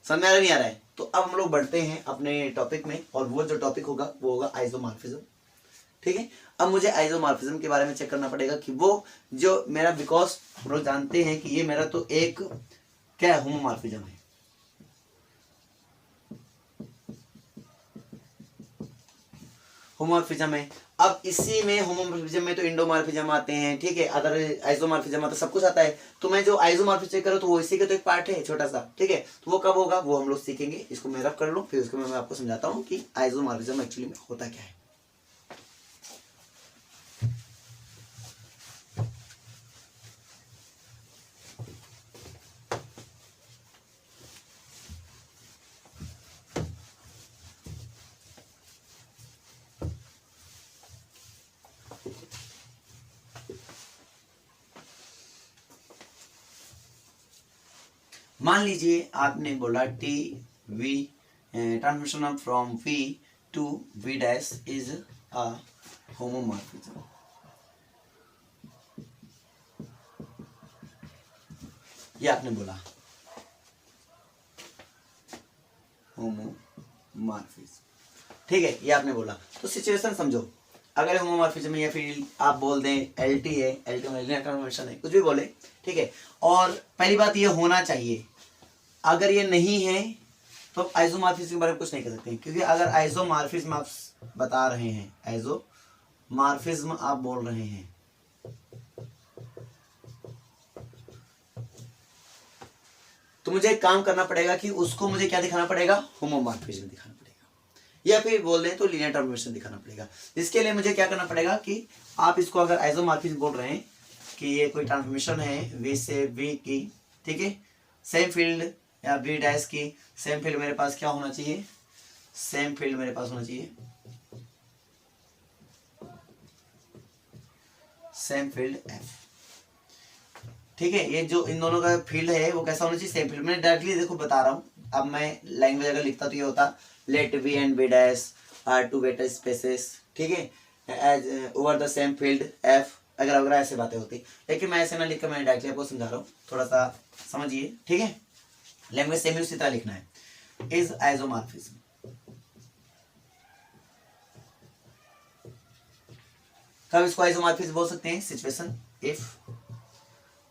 समझ में आ रहा नहीं आ रहा है? तो अब हम लोग बढ़ते हैं अपने टॉपिक में, और वो जो टॉपिक होगा वो होगा आइसोमॉर्फिज्म, ठीक है। अब मुझे आइसोमॉर्फिज्म के बारे में चेक करना पड़ेगा कि वो जो मेरा, बिकॉज हम लोग जानते हैं कि ये मेरा तो एक क्या है, होमोमॉर्फिज्म है। होमोमॉर्फिज्म है। अब इसी में होमोमॉर्फिज्म में तो इंडोमॉर्फिज्म आते हैं, ठीक है, अदर आइसोमॉर्फिज्म आता है, सब कुछ आता है। तो मैं जो आइसोमॉर्फिज्म चेक करूँ तो वो इसी का तो एक पार्ट है छोटा सा, ठीक है। तो वो कब होगा वो हम लोग सीखेंगे। इसको मैं रफ कर लूँ, फिर उसको मैं आपको समझाता हूँ कि आइसोमॉर्फिज्म एक्चुअली में होता क्या है। मान लीजिए आपने बोला T V, transformation from V to V dash is a homomorphism. ये आपने बोला होमोमॉर्फिज्म, ठीक है, ये आपने बोला। तो सिचुएशन समझो, अगर होमोमॉर्फिज्म या फिर आप बोल दें एलटी है, एलटी में लीनियर ट्रांसफॉर्मेशन है, कुछ भी बोले, ठीक है। और पहली बात ये होना चाहिए, अगर ये नहीं है तो आइसोमॉर्फिज्म के बारे में कुछ नहीं कर सकते, क्योंकि अगर आइसोमॉर्फिज्म आप बता रहे हैं, आइसोमॉर्फिज्म आप बोल रहे हैं, तो मुझे एक काम करना पड़ेगा कि उसको मुझे क्या दिखाना पड़ेगा, होमोमॉर्फिज्म दिखाना पड़ेगा, या फिर बोल दें तो लीनियर ट्रांसफॉर्मेशन दिखाना पड़ेगा। इसके लिए मुझे क्या करना पड़ेगा कि आप इसको अगर आइसोमॉर्फिज्म बोल रहे हैं कि ये कोई ट्रांसफॉर्मेशन है वी से वी की, ठीक है, सेम फील्ड या बी डैश की, सेम फील्ड मेरे पास क्या होना चाहिए, सेम फील्ड मेरे पास होना चाहिए, सेम फील्ड एफ, ठीक है। ये जो इन दोनों का फील्ड है वो कैसा होना चाहिए, सेम फील्ड। मैं डायरेक्टली देखो बता रहा हूँ, अब मैं लैंग्वेज अगर लिखता तो ये होता let V and B dash are two vector spaces, ठीक है, as over the same field F, अगर ऐसे बातें होती, लेकिन मैं ऐसे ना लिखकर मैं डायरेक्टली आपको समझा रहा हूँ, थोड़ा सा समझिए, ठीक है। लैंग्वेज सेम उसी तरह लिखना है। Is isomorphism. कब इसको आइसोमॉर्फिज्म बोल सकते हैं? सिचुएशन इफ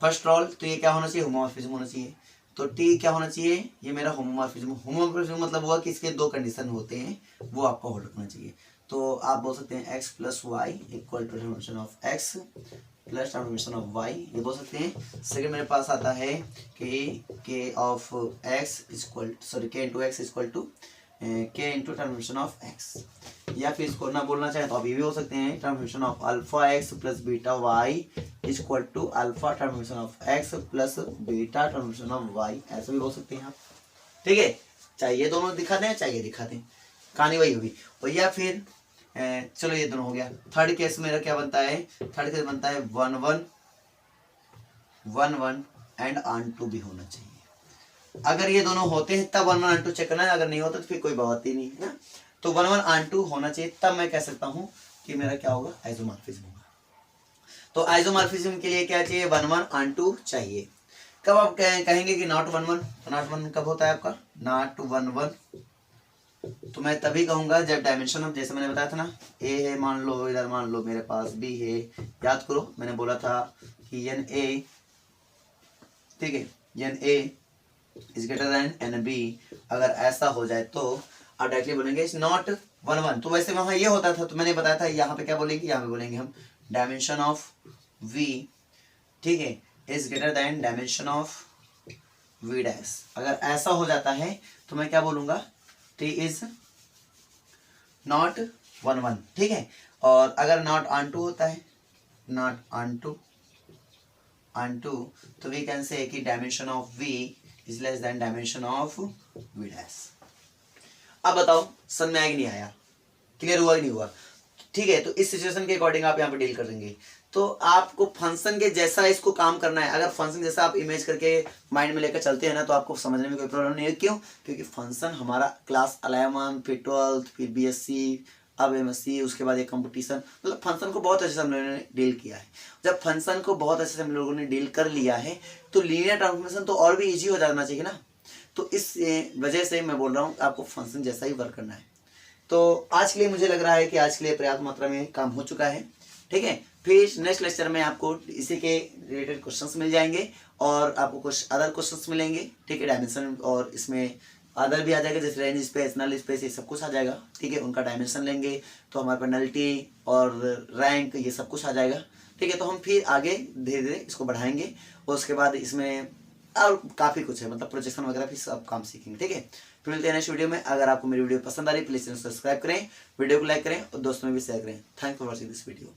फर्स्ट ऑल तो ये क्या होना चाहिए? होमोमॉर्फिज्म होना चाहिए। तो टी क्या होना चाहिए? ये मेरा होमोमॉर्फिज्म। होमोमॉर्फिज्म मतलब हुआ कि इसके दो कंडीशन होते हैं, वो आपको होल्ड करना चाहिए। तो आप बोल सकते हैं x plus Y equal to transformation of x plus transformation of y, ये बोल सकते हैं। सेकंड मेरे पास आता है k of x equal sorry k into X equal to k into transformation of x, या फिर इसको ना बोलना चाहे तो आप ये भी हो सकते हैं transformation of alpha x plus beta y equal to alpha transformation of x plus beta transformation of y, ऐसा भी हो सकते हैं आप। ठीक है, चाहिए दोनों दिखा दें, चाहिए दिखा दें, कहानी वही होगी। और या फिर चलो ये दोनों हो गया। थर्ड केस मेरा क्या बनता है? थर्ड केस बनता है 1 1 1 1 एंड ऑन टू भी होना चाहिए। अगर ये दोनों होते हैं तब 1 1 ऑन टू चेक करना है, अगर नहीं होता तो फिर कोई बात ही नहीं है ना। तो 1 1 ऑन टू होना चाहिए, तब मैं कह सकता हूं कि मेरा क्या होगा? आइसोमॉर्फिज्म होगा। तो आइसोमॉर्फिज्म के लिए क्या चाहिए? 1 1 ऑन टू चाहिए। कब आप कहेंगे कि नॉट 1 1? तो नॉट 1 कब होता है आपका? नॉट 1 1 तो मैं तभी कहूंगा जब डायमेंशन ऑफ, जैसे मैंने बताया था ना, ए है मान लो, इधर मान लो मेरे पास बी है। याद करो मैंने बोला था कि एन ए, ठीक है, N A is greater than N B. अगर ऐसा हो जाए तो आप डायरेक्टली बोलेंगे इट्स नॉट 1 1। तो वैसे वहां ये होता था, तो मैंने बताया था यहाँ पे क्या बोलेंगे? यहाँ पे बोलेंगे हम डायमेंशन ऑफ वी, ठीक है, is greater than dimension of V dash. अगर ऐसा हो जाता है तो मैं क्या बोलूंगा? टी इज नॉट 1 1, ठीक है। और अगर नॉट ऑन टू होता है, नॉट ऑन टू, तो वी कैन से कि dimension of V is less than dimension of V dash. अब बताओ समझ में आया कि नहीं आया? क्लियर हुआ कि नहीं हुआ? ठीक है, तो इस सिचुएशन के अकॉर्डिंग आप यहाँ पे डील करेंगे। तो आपको फंक्शन के जैसा इसको काम करना है। अगर फंक्शन जैसा आप इमेज करके माइंड में लेकर चलते हैं ना, तो आपको समझने में कोई प्रॉब्लम नहीं है। क्यों? क्योंकि फंक्शन हमारा क्लास 11 फिर 12 फिर बीएससी, अब एमएससी, उसके बाद एक कंपटीशन, मतलब फंक्शन को बहुत अच्छे से हम लोगों ने डील किया है। जब फंक्शन को बहुत अच्छे से हम लोगों ने डील कर लिया है तो लीनियर ट्रांसफॉर्मेशन तो और भी ईजी हो जाना चाहिए ना। तो इस वजह से मैं बोल रहा हूँ आपको फंक्शन जैसा ही वर्क करना है। तो आज के लिए मुझे लग रहा है कि आज के लिए पर्याप्त मात्रा में काम हो चुका है, ठीक है। फिर नेक्स्ट लेक्चर में आपको इसी के रिलेटेड क्वेश्चंस मिल जाएंगे और आपको कुछ अदर क्वेश्चंस मिलेंगे, ठीक है। डायमेंशन और इसमें अदर भी आ जाएगा, जैसे रेंज स्पेस, नल स्पेस, ये सब कुछ आ जाएगा, ठीक है। उनका डायमेंशन लेंगे तो हमारे पास नलिटी और रैंक ये सब कुछ आ जाएगा, ठीक है। तो हम फिर आगे धीरे धीरे इसको बढ़ाएंगे और उसके बाद इसमें और काफ़ी कुछ है, मतलब प्रोजेक्शन वगैरह भी सब काम सीखेंगे, ठीक है। फिर मिलते हैं नेक्स्ट वीडियो में। अगर आपको मेरी वीडियो पसंद आ रही है प्लीज़ सब्सक्राइब करें, वीडियो को लाइक करें और दोस्तों में भी शेयर करें। Thank for watching this video.